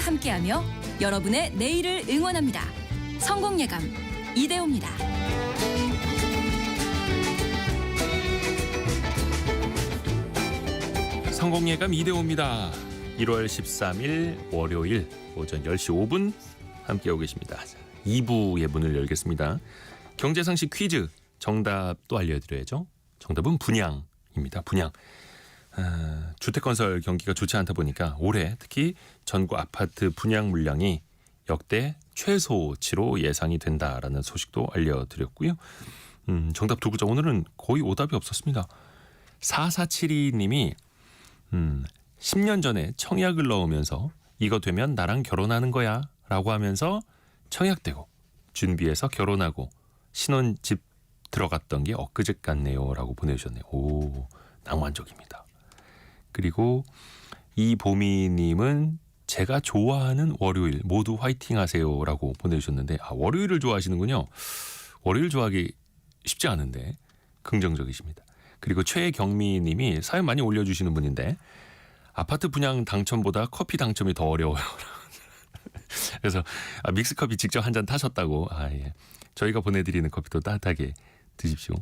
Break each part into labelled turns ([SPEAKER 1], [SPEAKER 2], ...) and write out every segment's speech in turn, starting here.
[SPEAKER 1] 함께하며 여러분의 내일을 응원합니다. 성공예감 이대호입니다.
[SPEAKER 2] 성공예감 이대호입니다. 1월 13일 월요일 오전 10시 5분 함께하고 계십니다. 2부의 문을 열겠습니다. 경제상식 퀴즈 정답도 알려드려야죠. 정답은 분양입니다. 분양. 주택건설 경기가 좋지 않다 보니까 올해 특히 전국 아파트 분양 물량이 역대 최소치로 예상이 된다라는 소식도 알려드렸고요. 정답 두 글자 오늘은 거의 오답이 없었습니다. 4472님이 10년 전에 청약을 넣으면서 이거 되면 나랑 결혼하는 거야 라고 하면서 청약되고 준비해서 결혼하고 신혼집 들어갔던 게 엊그제 같네요 라고 보내주셨네요. 오, 낭만적입니다. 그리고 이보미님은 제가 좋아하는 월요일 모두 화이팅 하세요 라고 보내주셨는데 월요일을 좋아하시는군요. 월요일 좋아하기 쉽지 않은데 긍정적이십니다. 그리고 최경미님이 사연 많이 올려주시는 분인데 아파트 분양 당첨보다 커피 당첨이 더 어려워요. 그래서 믹스커피 직접 한 잔 타셨다고. 예. 저희가 보내드리는 커피도 따뜻하게 드십시오.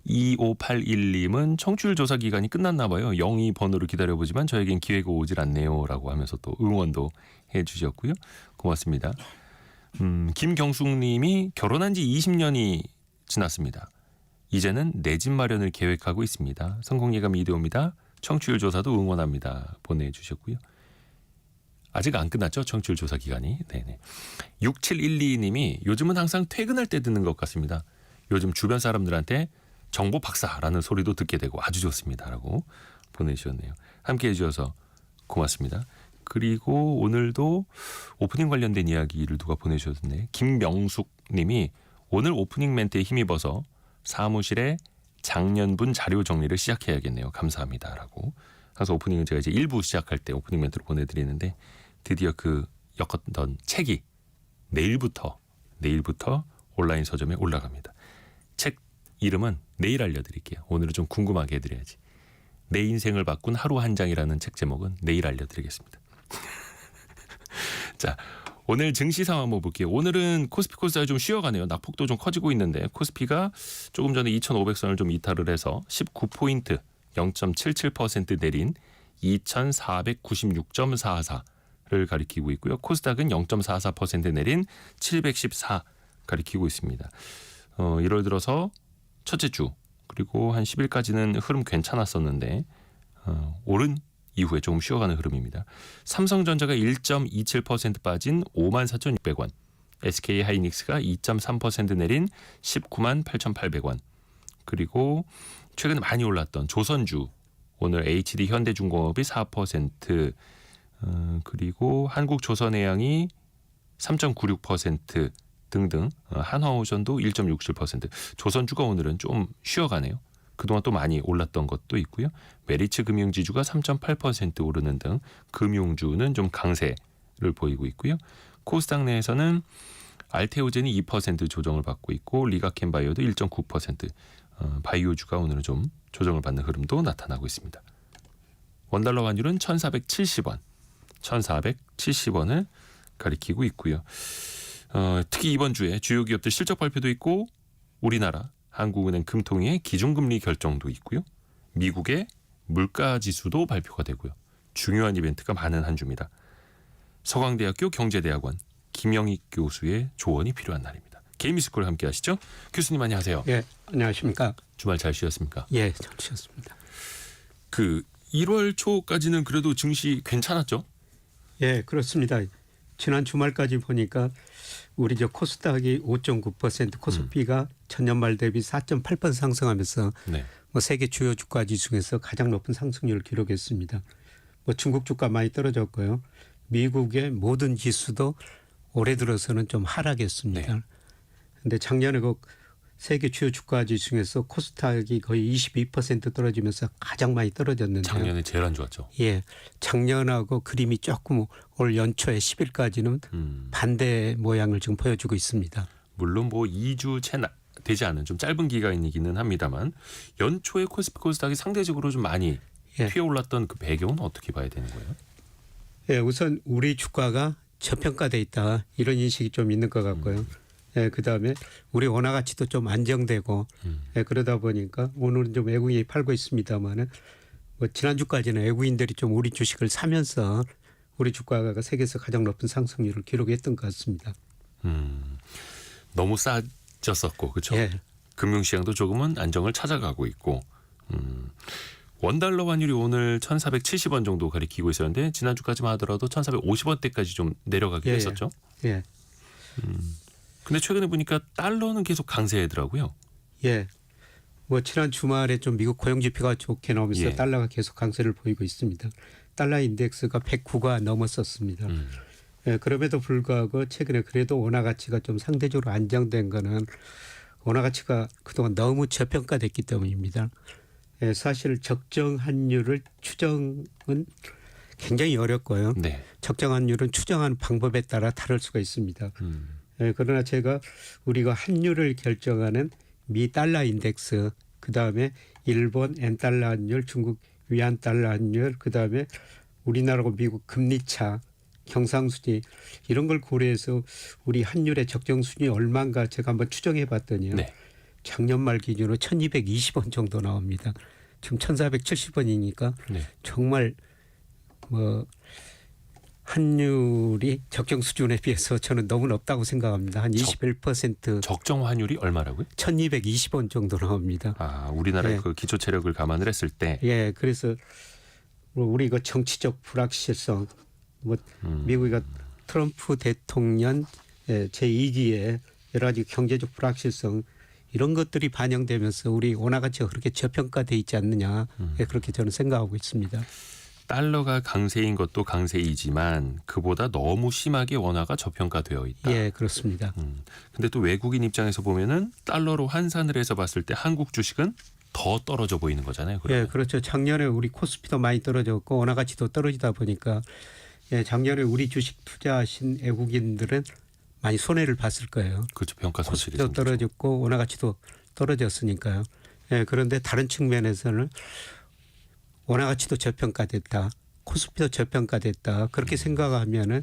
[SPEAKER 2] 2581님은 청취율 조사 기간이 끝났나 봐요. 02번호를 기다려보지만 저에겐 기회가 오질 않네요 라고 하면서 또 응원도 해주셨고요. 고맙습니다. 김경숙님이 결혼한 지 20년이 지났습니다. 이제는 내 집 마련을 계획하고 있습니다. 성공예감 이대호입니다. 청취율 조사도 응원합니다. 보내주셨고요. 아직 안 끝났죠? 청취율 조사 기간이. 네네. 6712님이 요즘은 항상 퇴근할 때 듣는 것 같습니다. 요즘 주변 사람들한테 정보 박사라는 소리도 듣게 되고 아주 좋습니다. 라고 보내주셨네요. 함께해 주셔서 고맙습니다. 그리고 오늘도 오프닝 관련된 이야기를 누가 보내주셨네요. 김명숙 님이 오늘 오프닝 멘트에 힘입어서 사무실에 작년분 자료 정리를 시작해야겠네요. 감사합니다. 라고. 항상 오프닝은 제가 이제 1부 시작할 때 오프닝 멘트로 보내드리는데 드디어 그 엮었던 책이 내일부터 온라인 서점에 올라갑니다. 책 이름은 내일 알려드릴게요. 오늘은 좀 궁금하게 해드려야지. 내 인생을 바꾼 하루 한 장이라는 책 제목은 내일 알려드리겠습니다. 자, 오늘 증시 상황 한번 볼게요. 오늘은 코스피 코스닥이 좀 쉬어가네요. 낙폭도 좀 커지고 있는데 코스피가 조금 전에 2,500선을 좀 이탈을 해서 19포인트 0.77% 내린 2,496.44를 가리키고 있고요. 코스닥은 0.44% 내린 714 가리키고 있습니다. 1월 들어서 첫째 주 그리고 한 10일까지는 흐름 괜찮았었는데 오른 이후에 조금 쉬어가는 흐름입니다. 삼성전자가 1.27% 빠진 54,600원, SK하이닉스가 2.3% 내린 198,800원, 그리고 최근에 많이 올랐던 조선주 오늘 HD 현대중공업이 4%, 그리고 한국조선해양이 3.96% 등등, 한화오션도 1.67%. 조선주가 오늘은 좀 쉬어가네요. 그동안 또 많이 올랐던 것도 있고요. 메리츠 금융지주가 3.8% 오르는 등 금융주는 좀 강세를 보이고 있고요. 코스닥 내에서는 알테오젠이 2% 조정을 받고 있고 리가켄바이오도 1.9%, 바이오주가 오늘은 좀 조정을 받는 흐름도 나타나고 있습니다. 원달러 환율은 1,470원, 1,470원을 가리키고 있고요. 특히 이번 주에 주요 기업들 실적 발표도 있고 우리나라 한국은행 금통위의 기준금리 결정도 있고요. 미국의 물가지수도 발표가 되고요. 중요한 이벤트가 많은 한 주입니다. 서강대학교 경제대학원 김영익 교수의 조언이 필요한 날입니다. 개미스쿨 함께 하시죠. 교수님 안녕하세요.
[SPEAKER 3] 예, 안녕하십니까.
[SPEAKER 2] 주말 잘 쉬었습니까?
[SPEAKER 3] 예, 잘 쉬었습니다.
[SPEAKER 2] 1월 초까지는 그래도 증시 괜찮았죠?
[SPEAKER 3] 예, 그렇습니다. 지난 주말까지 보니까 우리 코스닥이 5.9%, 코스피가 전년 말 대비 4.8% 상승하면서
[SPEAKER 2] 네.
[SPEAKER 3] 세계 주요 주가지 중에서 가장 높은 상승률을 기록했습니다. 중국 주가 많이 떨어졌고요. 미국의 모든 지수도 올해 들어서는 좀 하락했습니다. 그런데 작년에 세계 주요 주가지 중에서 코스닥이 거의 22% 떨어지면서 가장 많이 떨어졌는데요.
[SPEAKER 2] 작년에 제일 안 좋았죠.
[SPEAKER 3] 예, 작년하고 그림이 조금 올 연초에 10일까지는 반대 모양을 지금 보여주고 있습니다.
[SPEAKER 2] 물론 2주 채 되지 않은 좀 짧은 기간이기는 합니다만 연초에 코스피 코스닥이 상대적으로 좀 많이 튀어올랐던 그 배경은 어떻게 봐야 되는 거예요?
[SPEAKER 3] 예, 우선 우리 주가가 저평가돼 있다 이런 인식이 좀 있는 것 같고요. 예, 그다음에 우리 원화 가치도 좀 안정되고 예, 그러다 보니까 오늘은 좀 외국인이 팔고 있습니다만은 뭐 지난주까지는 외국인들이 좀 우리 주식을 사면서 우리 주가가 세계에서 가장 높은 상승률을 기록했던 것 같습니다.
[SPEAKER 2] 너무 싸졌었고 그렇죠.
[SPEAKER 3] 예,
[SPEAKER 2] 금융시장도 조금은 안정을 찾아가고 있고 원달러 환율이 오늘 1,470원 정도 가리키고 있었는데 지난주까지만 하더라도 1,450원대까지 좀 내려가긴
[SPEAKER 3] 예,
[SPEAKER 2] 했었죠.
[SPEAKER 3] 예,
[SPEAKER 2] 근데 최근에 보니까 달러는 계속 강세더라고요.
[SPEAKER 3] 예. 뭐 지난 주말에 좀 미국 고용 지표가 좋게 나오면서
[SPEAKER 2] 예.
[SPEAKER 3] 달러가 계속 강세를 보이고 있습니다. 달러 인덱스가 109가 넘었었습니다. 예, 그럼에도 불구하고 최근에 그래도 원화 가치가 좀 상대적으로 안정된 거는 원화 가치가 그동안 너무 저평가됐기 때문입니다. 예, 사실 적정 환율을 추정은 굉장히 어렵고요.
[SPEAKER 2] 네.
[SPEAKER 3] 적정 환율은 추정하는 방법에 따라 다를 수가 있습니다. 예, 그러나 제가 우리가 환율을 결정하는 미 달러 인덱스, 그 다음에 일본 엔 달러 환율, 중국 위안 달러 환율, 그 다음에 우리나라하고 미국 금리 차, 경상수지 이런 걸 고려해서 우리 환율의 적정 수준이 얼마인가 제가 한번 추정해 봤더니요.
[SPEAKER 2] 네.
[SPEAKER 3] 작년 말 기준으로 1220원 정도 나옵니다. 지금 1470원이니까
[SPEAKER 2] 네.
[SPEAKER 3] 정말 뭐 환율이 적정 수준에 비해서 저는 너무 높다고 생각합니다. 한 21%
[SPEAKER 2] 적정 환율이 얼마라고요?
[SPEAKER 3] 1220원 정도 나옵니다.
[SPEAKER 2] 아, 우리나라의
[SPEAKER 3] 예.
[SPEAKER 2] 그 기초 체력을 감안을 했을 때
[SPEAKER 3] 예, 그래서 우리 그 정치적 불확실성, 뭐 미국이 트럼프 대통령 제2기에 여러 가지 경제적 불확실성 이런 것들이 반영되면서 우리 원화 가치가 그렇게 저평가돼 있지 않느냐 그렇게 저는 생각하고 있습니다.
[SPEAKER 2] 달러가 강세인 것도 강세이지만 그보다 너무 심하게 원화가 저평가되어 있다.
[SPEAKER 3] 예, 그렇습니다.
[SPEAKER 2] 근데 또 외국인 입장에서 보면은 달러로 환산을 해서 봤을 때 한국 주식은 더 떨어져 보이는 거잖아요. 그러면.
[SPEAKER 3] 예, 그렇죠. 작년에 우리 코스피도 많이 떨어졌고 원화 가치도 떨어지다 보니까 예, 작년에 우리 주식 투자하신 외국인들은 많이 손해를 봤을 거예요.
[SPEAKER 2] 그렇죠. 평가 손실이
[SPEAKER 3] 코스피도
[SPEAKER 2] 생기죠.
[SPEAKER 3] 떨어졌고 원화 가치도 떨어졌으니까요. 예, 그런데 다른 측면에서는 원화 가치도 저평가됐다. 코스피도 저평가됐다. 그렇게 생각하면은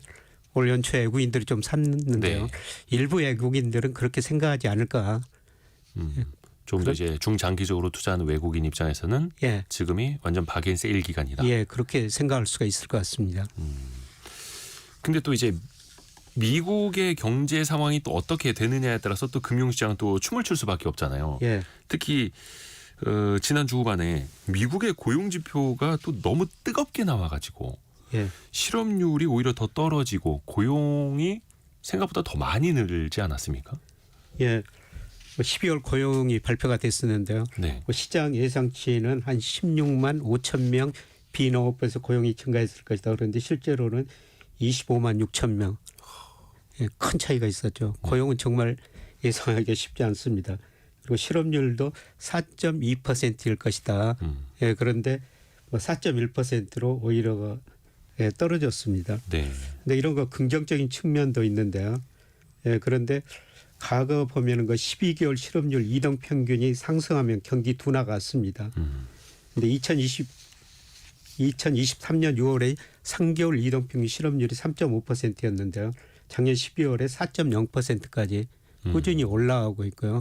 [SPEAKER 3] 올 연초에 외국인들이 좀 샀는데요.
[SPEAKER 2] 네.
[SPEAKER 3] 일부 외국인들은 그렇게 생각하지 않을까.
[SPEAKER 2] 좀 더 이제 중장기적으로 투자하는 외국인 입장에서는
[SPEAKER 3] 예,
[SPEAKER 2] 지금이 완전 박앤 세일 기간이다.
[SPEAKER 3] 예, 그렇게 생각할 수가 있을 것 같습니다.
[SPEAKER 2] 근데 또 이제 미국의 경제 상황이 또 어떻게 되느냐에 따라서 또 금융시장은 또 춤을 출 수밖에 없잖아요.
[SPEAKER 3] 예,
[SPEAKER 2] 특히 지난 주 후반에 미국의 고용 지표가 또 너무 뜨겁게 나와가지고
[SPEAKER 3] 예,
[SPEAKER 2] 실업률이 오히려 더 떨어지고 고용이 생각보다 더 많이 늘지 않았습니까?
[SPEAKER 3] 예. 12월 고용이 발표가 됐었는데요.
[SPEAKER 2] 네.
[SPEAKER 3] 시장 예상치는 한 16만 5천 명 비농업에서 고용이 증가했을 것이다. 그런데 실제로는 25만 6천 명. 예, 큰 차이가 있었죠. 고용은 정말 예상하기 쉽지 않습니다. 그리고 실업률도 4.2%일 것이다. 예, 그런데 뭐 4.1%로 오히려 예, 떨어졌습니다.
[SPEAKER 2] 네.
[SPEAKER 3] 근데 이런 거 긍정적인 측면도 있는데요. 예, 그런데 과거 보면은 그 12개월 실업률 이동 평균이 상승하면 경기 둔화가 왔습니다. 근데 2023년 6월에 3개월 이동 평균 실업률이 3.5%였는데요. 작년 12월에 4.0%까지 꾸준히 올라가고 있고요.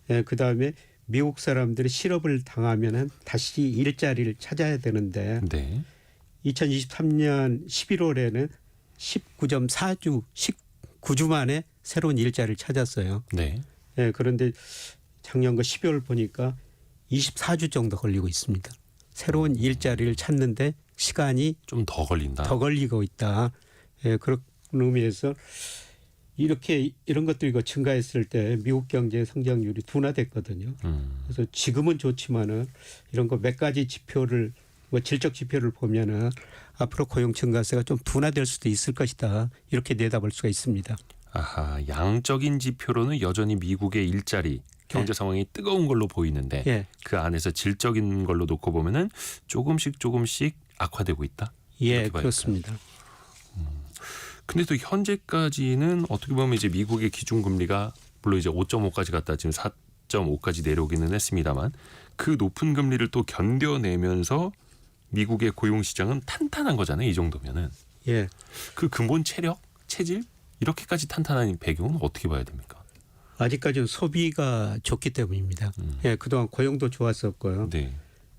[SPEAKER 3] 예, 그다음에 미국 사람들이 실업을 당하면은 다시 일자리를 찾아야 되는데
[SPEAKER 2] 네.
[SPEAKER 3] 2023년 11월에는 19.4주 19주 만에 새로운 일자리를 찾았어요.
[SPEAKER 2] 네.
[SPEAKER 3] 예, 그런데 작년 그 12월 보니까 24주 정도 걸리고 있습니다. 새로운 일자리를 찾는데 시간이
[SPEAKER 2] 좀 더 걸린다.
[SPEAKER 3] 더 걸리고 있다. 예, 그런 의미에서 이렇게 이런 것들이 증가했을 때 미국 경제 성장률이 둔화됐거든요. 그래서 지금은 좋지만은 이런 거 몇 가지 지표를 뭐 질적 지표를 보면은 앞으로 고용 증가세가 좀 둔화될 수도 있을 것이다. 이렇게 내다볼 수가 있습니다.
[SPEAKER 2] 아하, 양적인 지표로는 여전히 미국의 일자리 경제 상황이 뜨거운 걸로 보이는데
[SPEAKER 3] 예.
[SPEAKER 2] 그 안에서 질적인 걸로 놓고 보면은 조금씩 악화되고 있다.
[SPEAKER 3] 예,
[SPEAKER 2] 이렇게 봐야
[SPEAKER 3] 그렇습니다.
[SPEAKER 2] 근데 또 현재까지는 어떻게 보면 이제 미국의 기준금리가 물론 이제 5.5까지 갔다 지금 4.5까지 내려오기는 했습니다만 그 높은 금리를 또 견뎌내면서 미국의 고용 시장은 탄탄한 거잖아요. 이 정도면은.
[SPEAKER 3] 예.
[SPEAKER 2] 그 근본 체력, 체질 이렇게까지 탄탄한 배경은 어떻게 봐야 됩니까?
[SPEAKER 3] 아직까지는 소비가 좋기 때문입니다. 예, 그동안 고용도 좋았었고요.
[SPEAKER 2] 네.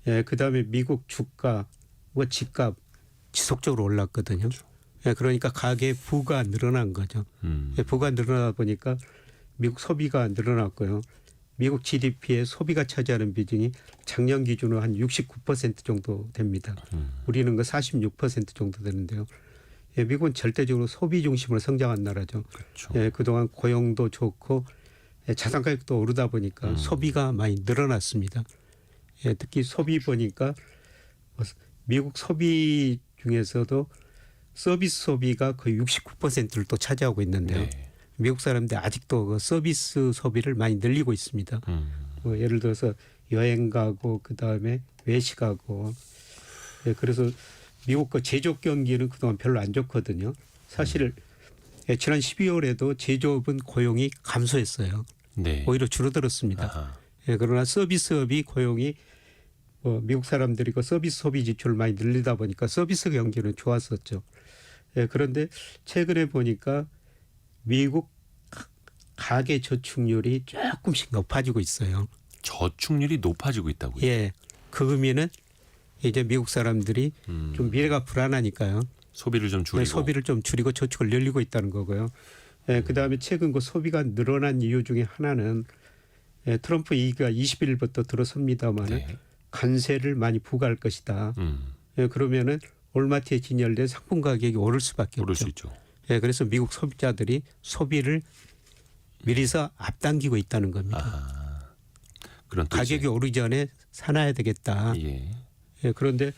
[SPEAKER 3] 예, 그다음에 미국 주가, 뭐 집값 지속적으로 올랐거든요. 예, 그러니까 가계 부가 늘어난 거죠. 예, 부가 늘어나다 보니까 미국 소비가 늘어났고요. 미국 GDP의 소비가 차지하는 비중이 작년 기준으로 한 69% 정도 됩니다. 우리는 그 46% 정도 되는데요. 예, 미국은 절대적으로 소비 중심으로 성장한 나라죠.
[SPEAKER 2] 그렇죠.
[SPEAKER 3] 예, 그동안 고용도 좋고 예, 자산 가격도 오르다 보니까 소비가 많이 늘어났습니다. 예, 특히 소비 보니까 미국 소비 중에서도 서비스 소비가 거의 69%를 또 차지하고 있는데요.
[SPEAKER 2] 네.
[SPEAKER 3] 미국 사람들 아직도 그 서비스 소비를 많이 늘리고 있습니다. 뭐 예를 들어서 여행 가고 그다음에 외식하고 예, 그래서 미국 그 제조업 경기는 그동안 별로 안 좋거든요. 사실 예, 지난 12월에도 제조업은 고용이 감소했어요.
[SPEAKER 2] 네.
[SPEAKER 3] 오히려 줄어들었습니다.
[SPEAKER 2] 아하.
[SPEAKER 3] 예, 그러나 서비스업이 고용이 미국 사람들이 그 서비스 소비 지출을 많이 늘리다 보니까 서비스 경기는 좋았었죠. 예, 그런데 최근에 보니까 미국 가계 저축률이 조금씩 높아지고 있어요.
[SPEAKER 2] 저축률이 높아지고 있다고요?
[SPEAKER 3] 예, 그 의미는 이제 미국 사람들이 좀 미래가 불안하니까요.
[SPEAKER 2] 소비를 좀 줄이고.
[SPEAKER 3] 네, 소비를 좀 줄이고 저축을 늘리고 있다는 거고요. 예, 그다음에 최근 그 소비가 늘어난 이유 중에 하나는 예, 트럼프 얘기가 21일부터 들어섭니다만
[SPEAKER 2] 네.
[SPEAKER 3] 관세를 많이 부과할 것이다. 예, 그러면은 올마트에 진열된 상품 가격이 오를 수밖에
[SPEAKER 2] 오를
[SPEAKER 3] 없죠.
[SPEAKER 2] 수 있죠.
[SPEAKER 3] 예, 그래서 미국 소비자들이 소비를 미리서 앞당기고 있다는 겁니다.
[SPEAKER 2] 아하. 그런 또
[SPEAKER 3] 가격이 오르기 전에 사놔야 되겠다.
[SPEAKER 2] 예.
[SPEAKER 3] 예, 그런데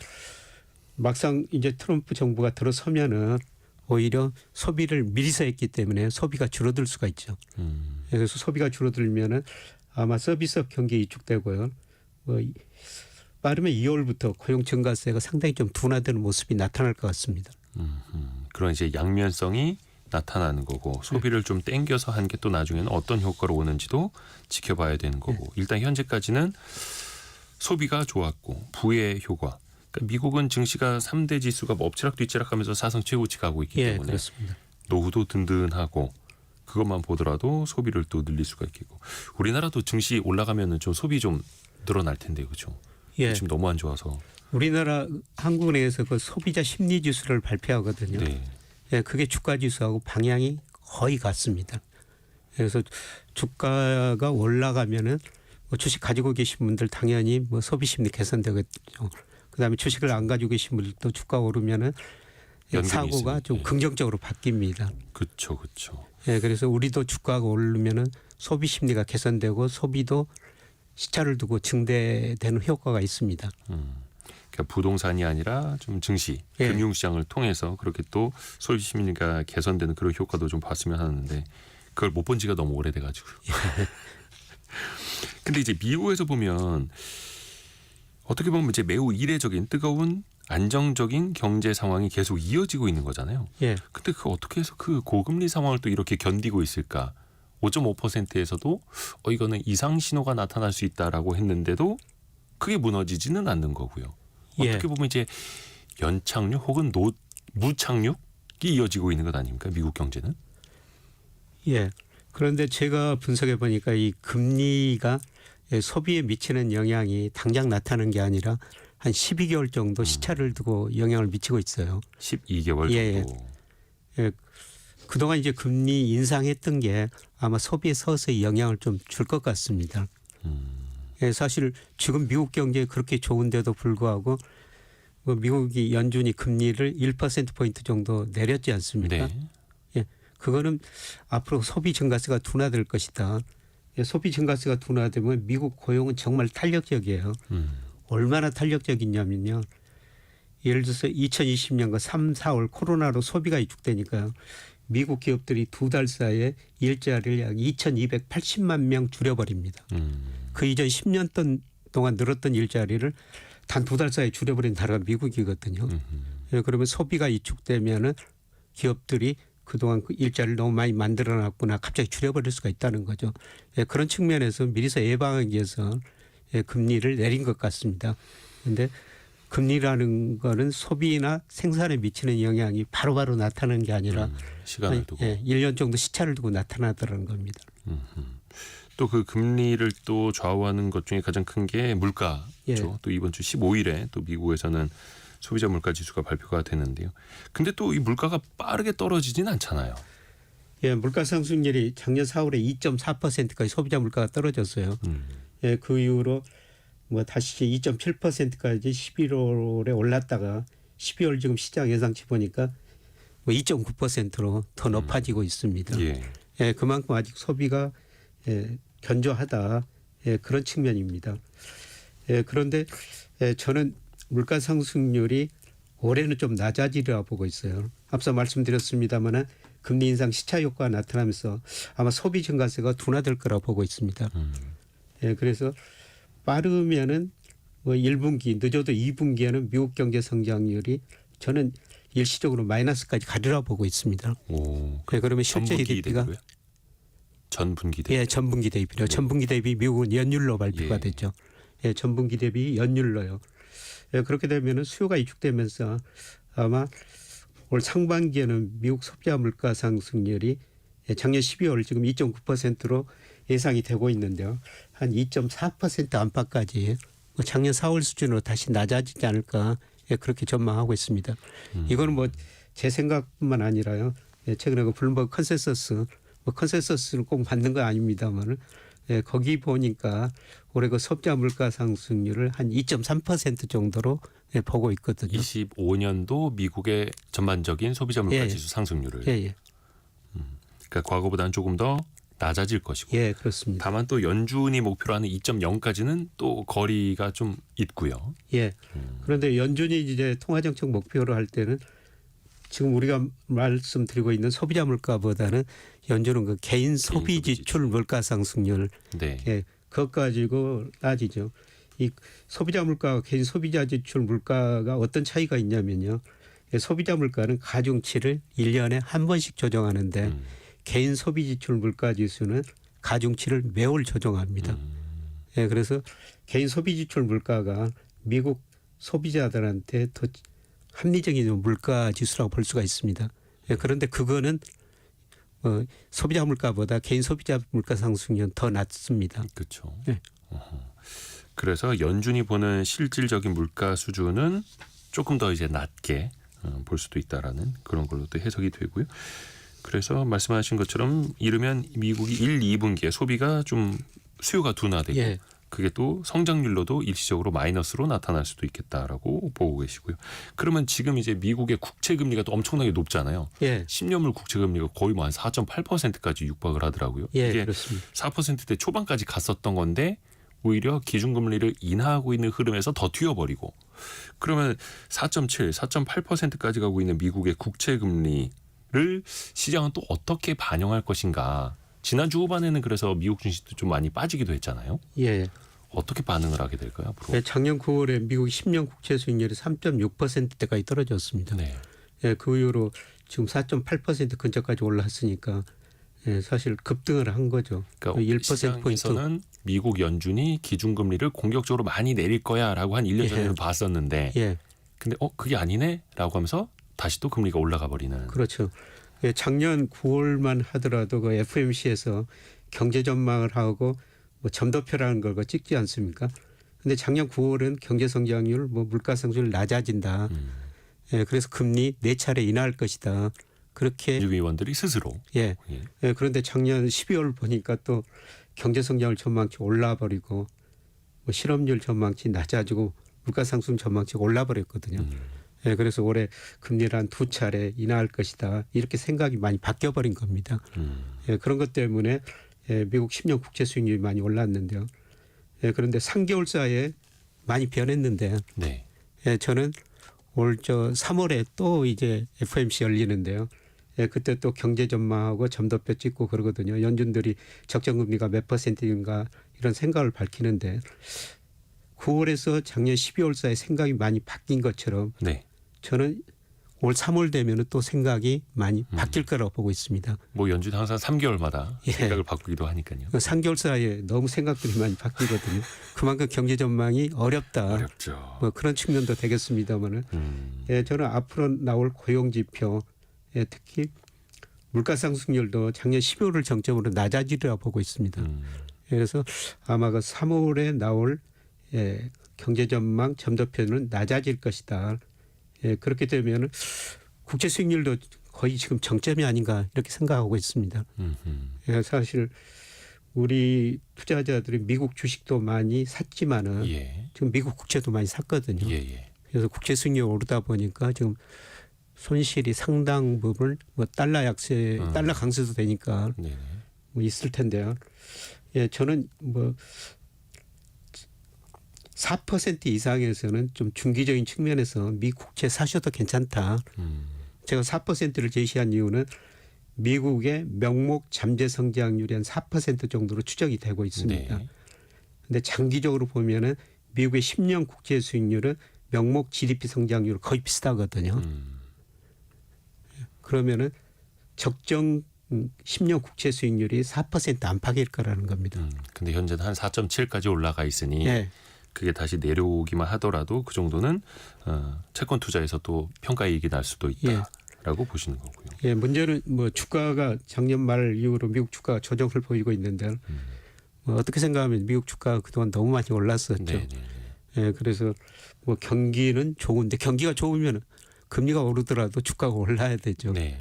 [SPEAKER 3] 막상 이제 트럼프 정부가 들어서면은 오히려 소비를 미리서 했기 때문에 소비가 줄어들 수가 있죠. 예, 그래서 소비가 줄어들면은 아마 서비스업 경기 위축되고요. 빠르면 2월부터 고용 증가세가 상당히 좀 둔화되는 모습이 나타날 것 같습니다.
[SPEAKER 2] 그런 이제 양면성이 나타나는 거고 소비를 좀 땡겨서 한 게 또 나중에는 어떤 효과로 오는지도 지켜봐야 되는 거고 일단 현재까지는 소비가 좋았고 부의 효과. 그러니까 미국은 증시가 3대 지수가 뭐 엎치락 뒤치락하면서 사상 최고치 가고 있기
[SPEAKER 3] 예,
[SPEAKER 2] 때문에
[SPEAKER 3] 그렇습니다.
[SPEAKER 2] 노후도 든든하고 그것만 보더라도 소비를 또 늘릴 수가 있겠고 우리나라도 증시 올라가면은 좀 소비 좀 늘어날 텐데 그렇죠.
[SPEAKER 3] 예,
[SPEAKER 2] 지금 너무 안 좋아서.
[SPEAKER 3] 우리나라 한국은행에서 그 소비자 심리 지수를 발표하거든요.
[SPEAKER 2] 네.
[SPEAKER 3] 예, 그게 주가 지수하고 방향이 거의 같습니다. 그래서 주가가 올라가면은 뭐 주식 가지고 계신 분들 당연히 뭐 소비 심리 개선되겠죠. 그다음에 주식을 안 가지고 계신 분들도 주가 오르면은
[SPEAKER 2] 연금이
[SPEAKER 3] 사고가
[SPEAKER 2] 있으니.
[SPEAKER 3] 좀
[SPEAKER 2] 예.
[SPEAKER 3] 긍정적으로 바뀝니다.
[SPEAKER 2] 그렇죠, 그렇죠.
[SPEAKER 3] 예, 그래서 우리도 주가가 오르면은 소비 심리가 개선되고 소비도 시차를 두고 증대되는 효과가 있습니다.
[SPEAKER 2] 그러니까 부동산이 아니라 좀 증시,
[SPEAKER 3] 예.
[SPEAKER 2] 금융시장을 통해서 그렇게 또 소비 심리가 개선되는 그런 효과도 좀 봤으면 하는데 그걸 못 본 지가 너무 오래돼가지고. 근데 이제 미국에서 보면 어떻게 보면 이제 매우 이례적인 뜨거운 안정적인 경제 상황이 계속 이어지고 있는 거잖아요.
[SPEAKER 3] 예,
[SPEAKER 2] 근데 그 어떻게 해서 그 고금리 상황을 또 이렇게 견디고 있을까? 5.5%에서도 이거는 이상 신호가 나타날 수 있다라고 했는데도 그게 무너지지는 않는 거고요.
[SPEAKER 3] 예.
[SPEAKER 2] 어떻게 보면 이제 연착륙 혹은 무착륙이 이어지고 있는 것 아닙니까? 미국 경제는?
[SPEAKER 3] 예. 그런데 제가 분석해 보니까 이 금리가 소비에 미치는 영향이 당장 나타나는 게 아니라 한 12개월 정도 시차를 두고 영향을 미치고 있어요.
[SPEAKER 2] 12개월
[SPEAKER 3] 예,
[SPEAKER 2] 정도.
[SPEAKER 3] 예. 그동안 이제 금리 인상했던 게 아마 소비에 서서히 영향을 좀 줄 것 같습니다. 예, 사실 지금 미국 경제 그렇게 좋은데도 불구하고 뭐 미국이 연준이 금리를 1%포인트 정도 내렸지 않습니까?
[SPEAKER 2] 네.
[SPEAKER 3] 예, 그거는 앞으로 소비 증가세가 둔화될 것이다. 예, 소비 증가세가 둔화되면 미국 고용은 정말 탄력적이에요. 얼마나 탄력적이냐면요. 예를 들어서 2020년과 3, 4월 코로나로 소비가 위축되니까요. 미국 기업들이 두 달 사이에 일자리를 약 2,280만 명 줄여버립니다. 그 이전 10년 동안 늘었던 일자리를 단 두 달 사이에 줄여버린 나라가 미국이거든요. 예, 그러면 소비가 위축되면은 기업들이 그동안 그 일자리를 너무 많이 만들어놨구나 갑자기 줄여버릴 수가 있다는 거죠. 예, 그런 측면에서 미리서 예방하기 위해서 예, 금리를 내린 것 같습니다. 그런데 금리라는 거는 소비나 생산에 미치는 영향이 바로바로 나타나는 게 아니라
[SPEAKER 2] 시간을 두고
[SPEAKER 3] 1년 정도 시차를 두고 나타나더라는 겁니다.
[SPEAKER 2] 또 그 금리를 또 좌우하는 것 중에 가장 큰 게 물가죠.
[SPEAKER 3] 예.
[SPEAKER 2] 또 이번 주 15일에 또 미국에서는 소비자 물가 지수가 발표가 되는데요. 근데 또 이 물가가 빠르게 떨어지진 않잖아요.
[SPEAKER 3] 예, 물가 상승률이 작년 4월에 2.4%까지 소비자 물가가 떨어졌어요. 예, 그 이후로 뭐 다시 2.7%까지 11월에 올랐다가 12월 지금 시장 예상치 보니까 뭐 2.9%로 더 높아지고 있습니다.
[SPEAKER 2] 예.
[SPEAKER 3] 예, 그만큼 아직 소비가 견조하다. 예, 그런 측면입니다. 예, 그런데 저는 물가 상승률이 올해는 좀 낮아지리라 보고 있어요. 앞서 말씀드렸습니다마는 금리 인상 시차 효과가 나타나면서 아마 소비 증가세가 둔화될 거라 보고 있습니다. 예, 그래서 빠르면은 뭐 1분기 늦어도 2분기에는 미국 경제 성장률이 저는 일시적으로 마이너스까지 가리라 보고 있습니다.
[SPEAKER 2] 오,
[SPEAKER 3] 예, 그러면 실제
[SPEAKER 2] 전분기
[SPEAKER 3] GDP가
[SPEAKER 2] 대비로요? 전분기 대비.
[SPEAKER 3] 예, 전분기 대비로. 전분기 대비 미국은 연율로 발표가
[SPEAKER 2] 예.
[SPEAKER 3] 됐죠. 예, 전분기 대비 연율로요. 예, 그렇게 되면은 수요가 위축되면서 아마 올 상반기에는 미국 소비자 물가 상승률이 작년 12월 지금 2.9%로 예상이 되고 있는데요. 한 2.4% 안팎까지 뭐 작년 4월 수준으로 다시 낮아지지 않을까 예, 그렇게 전망하고 있습니다. 이거는 뭐 제 생각뿐만 아니라요. 예, 최근에 그 블룸버그 컨센서스 뭐 컨센서스를 꼭 받는 건 아닙니다만은 예, 거기 보니까 올해 그 소비자 물가 상승률을 한 2.3% 정도로 예, 보고 있거든요.
[SPEAKER 2] 25년도 미국의 전반적인 소비자 물가
[SPEAKER 3] 예, 예.
[SPEAKER 2] 지수 상승률을.
[SPEAKER 3] 예, 예.
[SPEAKER 2] 그러니까 과거보다는 조금 더 낮아질 것이고.
[SPEAKER 3] 예, 그렇습니다.
[SPEAKER 2] 다만 또 연준이 목표로 하는 2.0까지는 또 거리가 좀 있고요.
[SPEAKER 3] 예. 그런데 연준이 이제 통화정책 목표로 할 때는 지금 우리가 말씀드리고 있는 소비자 물가보다는 연준은 그 개인 소비
[SPEAKER 2] 소비
[SPEAKER 3] 지출 물가 상승률
[SPEAKER 2] 네.
[SPEAKER 3] 예, 그것 가지고 따지죠. 이 소비자 물가와 개인 소비자 지출 물가가 어떤 차이가 있냐면요. 예, 소비자 물가는 가중치를 1년에 한 번씩 조정하는데 개인 소비 지출 물가 지수는 가중치를 매월 조정합니다. 예, 그래서 개인 소비 지출 물가가 미국 소비자들한테 더 합리적인 물가 지수라고 볼 수가 있습니다. 예, 그런데 그거는 소비자 물가보다 개인 소비자 물가 상승률은 더 낮습니다.
[SPEAKER 2] 그렇죠.
[SPEAKER 3] 네.
[SPEAKER 2] 그래서 연준이 보는 실질적인 물가 수준은 조금 더 이제 낮게 볼 수도 있다라는 그런 걸로 또 해석이 되고요. 그래서 말씀하신 것처럼 이르면 미국이 1, 2분기에 소비가 좀 수요가 둔화되고
[SPEAKER 3] 예.
[SPEAKER 2] 그게 또 성장률로도 일시적으로 마이너스로 나타날 수도 있겠다라고 보고 계시고요. 그러면 지금 이제 미국의 국채 금리가 또 엄청나게 높잖아요.
[SPEAKER 3] 예.
[SPEAKER 2] 10년물 국채 금리가 거의 뭐 한 4.8%까지 육박을 하더라고요.
[SPEAKER 3] 예,
[SPEAKER 2] 이게
[SPEAKER 3] 그렇습니다.
[SPEAKER 2] 4%대 초반까지 갔었던 건데 오히려 기준금리를 인하하고 있는 흐름에서 더 튀어버리고 그러면 4.7, 4.8%까지 가고 있는 미국의 국채 금리를 시장은 또 어떻게 반영할 것인가. 지난주 후반에는 그래서 미국 증시도 좀 많이 빠지기도 했잖아요.
[SPEAKER 3] 예.
[SPEAKER 2] 어떻게 반응을 하게 될까요? 앞으로?
[SPEAKER 3] 예, 작년 9월에 미국 10년 국채 수익률이 3.6%대까지 떨어졌습니다.
[SPEAKER 2] 네.
[SPEAKER 3] 예, 그 이후로 지금 4.8% 근처까지 올랐으니까 예, 사실 급등을 한 거죠.
[SPEAKER 2] 그러니까
[SPEAKER 3] 1% 포인트.
[SPEAKER 2] 시장에서는 미국 연준이 기준금리를 공격적으로 많이 내릴 거야라고 한 1년 전에는 봤었는데
[SPEAKER 3] 예,
[SPEAKER 2] 근데 그게 아니네라고 하면서 다시 또 금리가 올라가 버리는.
[SPEAKER 3] 그렇죠. 예, 작년 9월만 하더라도 그 FOMC에서 경제 전망을 하고 뭐 점도표라는 걸 찍지 않습니까? 근데 작년 9월은 경제 성장률, 뭐 물가 상승률 낮아진다. 예, 그래서 금리 4차례 인하할 것이다. 그렇게
[SPEAKER 2] 유위원들이 스스로.
[SPEAKER 3] 예.
[SPEAKER 2] 예.
[SPEAKER 3] 예, 그런데 작년 12월 보니까 또 경제 성장률 전망치 올라버리고 뭐 실업률 전망치 낮아지고 물가 상승 전망치 올라버렸거든요. 예, 그래서 올해 금리를 한 2차례 인하할 것이다. 이렇게 생각이 많이 바뀌어버린 겁니다. 예, 그런 것 때문에 예, 미국 10년 국채 수익률이 많이 올랐는데요. 예, 그런데 3개월 사이에 많이 변했는데
[SPEAKER 2] 네.
[SPEAKER 3] 예, 저는 올 3월에 또 이제 FOMC 열리는데요. 예, 그때 또 경제 전망하고 점도표 찍고 그러거든요. 연준들이 적정금리가 몇 %인가 이런 생각을 밝히는데 9월에서 작년 12월 사이에 생각이 많이 바뀐 것처럼
[SPEAKER 2] 네.
[SPEAKER 3] 저는 올 3월 되면은 또 생각이 많이 바뀔 거라고 보고 있습니다.
[SPEAKER 2] 뭐 연준 항상 3개월마다
[SPEAKER 3] 예.
[SPEAKER 2] 생각을 바꾸기도 하니까요.
[SPEAKER 3] 3개월 사이에 너무 생각들이 많이 바뀌거든요. 그만큼 경제 전망이 어렵다.
[SPEAKER 2] 어렵죠.
[SPEAKER 3] 뭐 그런 측면도 되겠습니다만은 예, 저는 앞으로 나올 고용 지표, 예, 특히 물가 상승률도 작년 12월을 정점으로 낮아지리라 보고 있습니다. 그래서 아마 그 3월에 나올 예, 경제 전망 점도표는 낮아질 것이다. 예, 그렇게 되면 국제 수익률도 거의 지금 정점이 아닌가 이렇게 생각하고 있습니다. 예, 사실 우리 투자자들이 미국 주식도 많이 샀지만은
[SPEAKER 2] 예.
[SPEAKER 3] 지금 미국 국채도 많이 샀거든요.
[SPEAKER 2] 예, 예.
[SPEAKER 3] 그래서 국제 수익률이 오르다 보니까 지금 손실이 상당 부분 뭐 달러 약세, 달러 강세도 되니까
[SPEAKER 2] 네.
[SPEAKER 3] 뭐 있을 텐데요. 예, 저는 뭐 4% 이상에서는 좀 중기적인 측면에서 미국 국채 사셔도 괜찮다. 제가 4%를 제시한 이유는 미국의 명목 잠재 성장률이 한 4% 정도로 추정이 되고 있습니다.
[SPEAKER 2] 네.
[SPEAKER 3] 근데 장기적으로 보면은 미국의 10년 국채 수익률은 명목 GDP 성장률 거의 비슷하거든요. 그러면은 적정 10년 국채 수익률이 4% 안팎일 거라는 겁니다.
[SPEAKER 2] 근데 현재는 한 4.7까지 올라가 있으니
[SPEAKER 3] 예.
[SPEAKER 2] 그게 다시 내려오기만 하더라도 그 정도는 채권 투자에서 또 평가 이익이 날 수도 있다라고 보시는 거고요.
[SPEAKER 3] 예, 문제는 뭐 주가가 작년 말 이후로 미국 주가가 조정을 보이고 있는데 뭐 어떻게 생각하면 미국 주가가 그동안 너무 많이 올랐었죠.
[SPEAKER 2] 네.
[SPEAKER 3] 예, 그래서 뭐 경기는 좋은데 경기가 좋으면 금리가 오르더라도 주가가 올라야 되죠.
[SPEAKER 2] 네.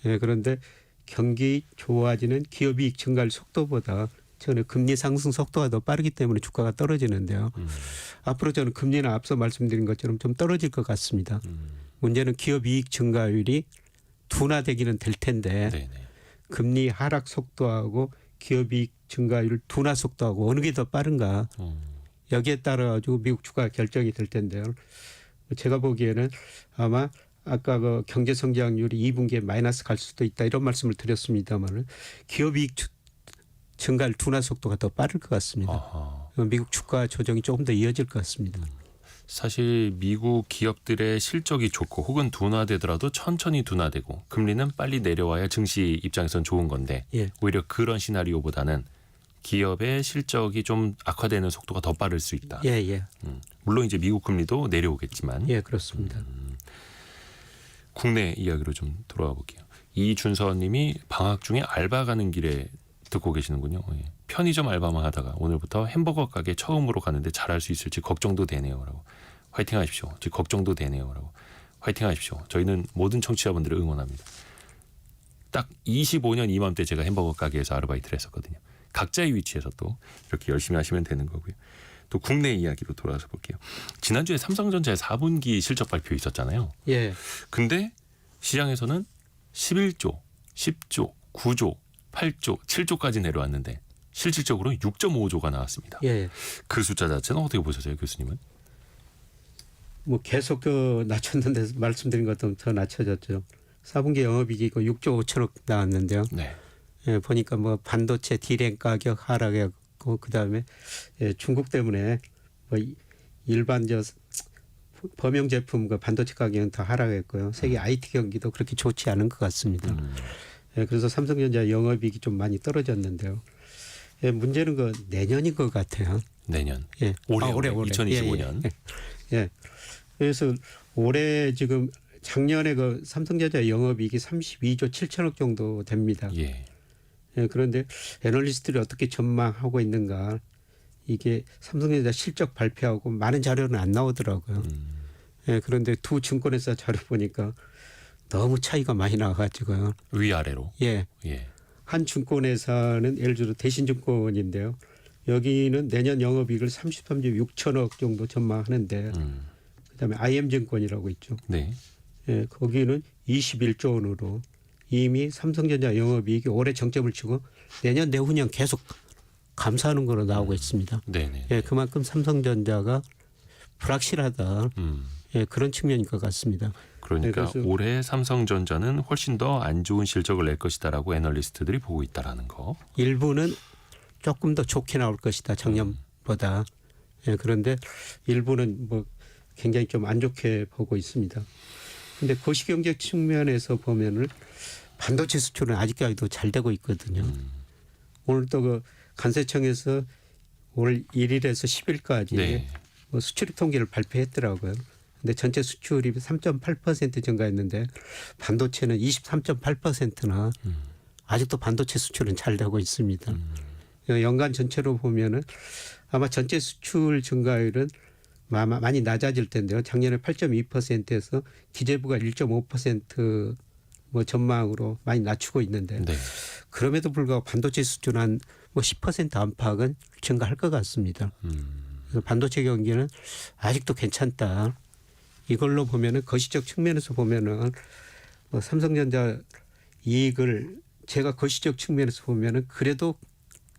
[SPEAKER 3] 예, 그런데 경기 좋아지는 기업이익 증가할 속도보다 저는 금리 상승 속도가 더 빠르기 때문에 주가가 떨어지는데요. 앞으로 저는 금리는 앞서 말씀드린 것처럼 좀 떨어질 것 같습니다. 문제는 기업이익 증가율이 둔화되기는 될 텐데
[SPEAKER 2] 네.
[SPEAKER 3] 금리 하락 속도하고 기업이익 증가율 둔화 속도하고 어느 게 더 빠른가 여기에 따라 가지고 미국 주가가 결정이 될 텐데요. 제가 보기에는 아마 아까 그 경제 성장률이 2분기에 마이너스 갈 수도 있다 이런 말씀을 드렸습니다만은 기업이익 증가율 둔화 속도가 더 빠를 것 같습니다.
[SPEAKER 2] 아하.
[SPEAKER 3] 미국 주가 조정이 조금 더 이어질 것 같습니다.
[SPEAKER 2] 사실 미국 기업들의 실적이 좋고 혹은 둔화되더라도 천천히 둔화되고 금리는 빨리 내려와야 증시 입장에선 좋은 건데
[SPEAKER 3] 예.
[SPEAKER 2] 오히려 그런 시나리오보다는 기업의 실적이 좀 악화되는 속도가 더 빠를 수 있다.
[SPEAKER 3] 예.
[SPEAKER 2] 물론 이제 미국 금리도 내려오겠지만
[SPEAKER 3] 예, 그렇습니다.
[SPEAKER 2] 국내 이야기로 좀 돌아와 볼게요. 이준서님이 방학 중에 알바 가는 길에 듣고 계시는군요. 예. 편의점 알바만 하다가 오늘부터 햄버거 가게 처음으로 가는데 잘할 수 있을지 걱정도 되네요라고. 화이팅 하십시오. 즉 걱정도 되네요라고. 화이팅 하십시오. 저희는 모든 청취자분들을 응원합니다. 딱 25년 이맘때 제가 햄버거 가게에서 아르바이트를 했었거든요. 각자의 위치에서 또 이렇게 열심히 하시면 되는 거고요. 또 국내 이야기로 돌아와서 볼게요. 지난주에 삼성전자의 4분기 실적 발표 있었잖아요.
[SPEAKER 3] 예.
[SPEAKER 2] 근데 시장에서는 11조, 10조, 9조, 8조, 7조까지 내려왔는데 실질적으로 6.5조가 나왔습니다.
[SPEAKER 3] 예.
[SPEAKER 2] 그 숫자 자체는 어떻게 보셨어요, 교수님은?
[SPEAKER 3] 뭐 계속 그 낮췄는데 말씀드린 것도 더 낮춰졌죠. 4분기 영업이익이 6조 5천억 나왔는데요.
[SPEAKER 2] 네.
[SPEAKER 3] 예, 보니까 뭐 반도체 디램 가격 하락했고 그다음에 예, 중국 때문에 뭐 일반 범용 제품 그 반도체 가격은 더 하락했고요. 세계 IT 경기도 그렇게 좋지 않은 것 같습니다. 예, 그래서 삼성전자 영업이익이 좀 많이 떨어졌는데요. 예, 문제는 그 내년인 것 같아요.
[SPEAKER 2] 내년.
[SPEAKER 3] 예.
[SPEAKER 2] 올해.
[SPEAKER 3] 올해.
[SPEAKER 2] 2025년.
[SPEAKER 3] 예. 그래서 올해 지금 작년에 그 삼성전자 영업이익이 32조 7천억 정도 됩니다.
[SPEAKER 2] 예.
[SPEAKER 3] 예, 그런데 애널리스트들이 어떻게 전망하고 있는가 이게 삼성전자 실적 발표하고 많은 자료는 안 나오더라고요. 예, 그런데 두 증권회사 자료 보니까 너무 차이가 많이 나가지고요.
[SPEAKER 2] 위아래로.
[SPEAKER 3] 예,
[SPEAKER 2] 예.
[SPEAKER 3] 한 증권회사는 예를 들어 대신증권인데요. 여기는 내년 영업이익을 33조 6천억 정도 전망하는데 그다음에 IM증권이라고 있죠.
[SPEAKER 2] 네.
[SPEAKER 3] 예, 거기는 21조 원으로 이미 삼성전자 영업이익이 올해 정점을 치고 내년 내후년 계속 감소하는 거로 나오고 있습니다.
[SPEAKER 2] 네네.
[SPEAKER 3] 예, 그만큼 삼성전자가 불확실하다. 예, 그런 측면인 것 같습니다.
[SPEAKER 2] 그러니까
[SPEAKER 3] 네, 그래서
[SPEAKER 2] 올해 삼성전자는 훨씬 더 안 좋은 실적을 낼 것이다라고 애널리스트들이 보고 있다라는 거.
[SPEAKER 3] 일부는 조금 더 좋게 나올 것이다 작년보다. 예, 그런데 일부는 뭐 굉장히 좀 안 좋게 보고 있습니다. 근데 거시경제 측면에서 보면은 반도체 수출은 아직까지도 잘 되고 있거든요. 오늘 또 그 관세청에서 올 1일에서 10일까지
[SPEAKER 2] 네.
[SPEAKER 3] 뭐 수출입 통계를 발표했더라고요. 근데 전체 수출입이 3.8% 증가했는데 반도체는 23.8%나 아직도 반도체 수출은 잘 되고 있습니다. 연간 전체로 보면은 아마 전체 수출 증가율은 많이 낮아질 텐데요. 작년에 8.2%에서 기재부가 1.5% 전망으로 많이 낮추고 있는데
[SPEAKER 2] 네.
[SPEAKER 3] 그럼에도 불구하고 반도체 수출은 한 10% 안팎은 증가할 것 같습니다. 그래서 반도체 경기는 아직도 괜찮다. 이걸로 보면은 거시적 측면에서 보면은 삼성전자 이익을 제가 거시적 측면에서 보면은 그래도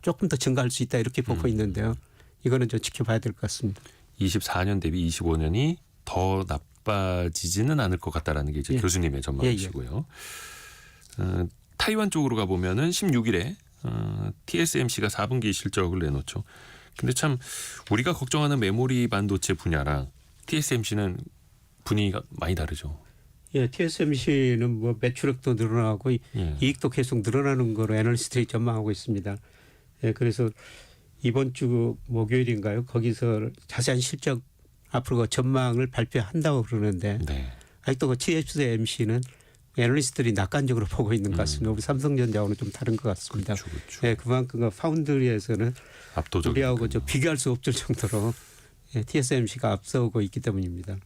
[SPEAKER 3] 조금 더 증가할 수 있다 이렇게 보고 있는데요. 이거는 좀 지켜봐야 될 것 같습니다.
[SPEAKER 2] 24년 대비 25년이 더 나빠지지는 않을 것 같다라는 게 이제
[SPEAKER 3] 예.
[SPEAKER 2] 교수님의 전망이시고요. 타이완 쪽으로 가보면은 16일에 TSMC가 4분기 실적을 내놓죠. 근데 참 우리가 걱정하는 메모리 반도체 분야랑 TSMC는 분위기가 많이 다르죠.
[SPEAKER 3] 예, TSMC는 뭐 매출액도 늘어나고
[SPEAKER 2] 예.
[SPEAKER 3] 이익도 계속 늘어나는 거로 애널리스트들이 전망하고 있습니다. 예, 그래서 이번 주 목요일인가요? 거기서 자세한 실적 앞으로 그 전망을 발표한다고 그러는데
[SPEAKER 2] 네.
[SPEAKER 3] 아직도 그 TSMC는 애널리스트들이 낙관적으로 보고 있는 것 같습니다. 우리 삼성전자하고는 좀 다른 것 같습니다.
[SPEAKER 2] 그렇죠.
[SPEAKER 3] 예, 그만큼 그 파운드리에서는
[SPEAKER 2] 압도적인.
[SPEAKER 3] 우리하고 저 비교할 수 없을 정도로 TSMC가 앞서고 있기 때문입니다.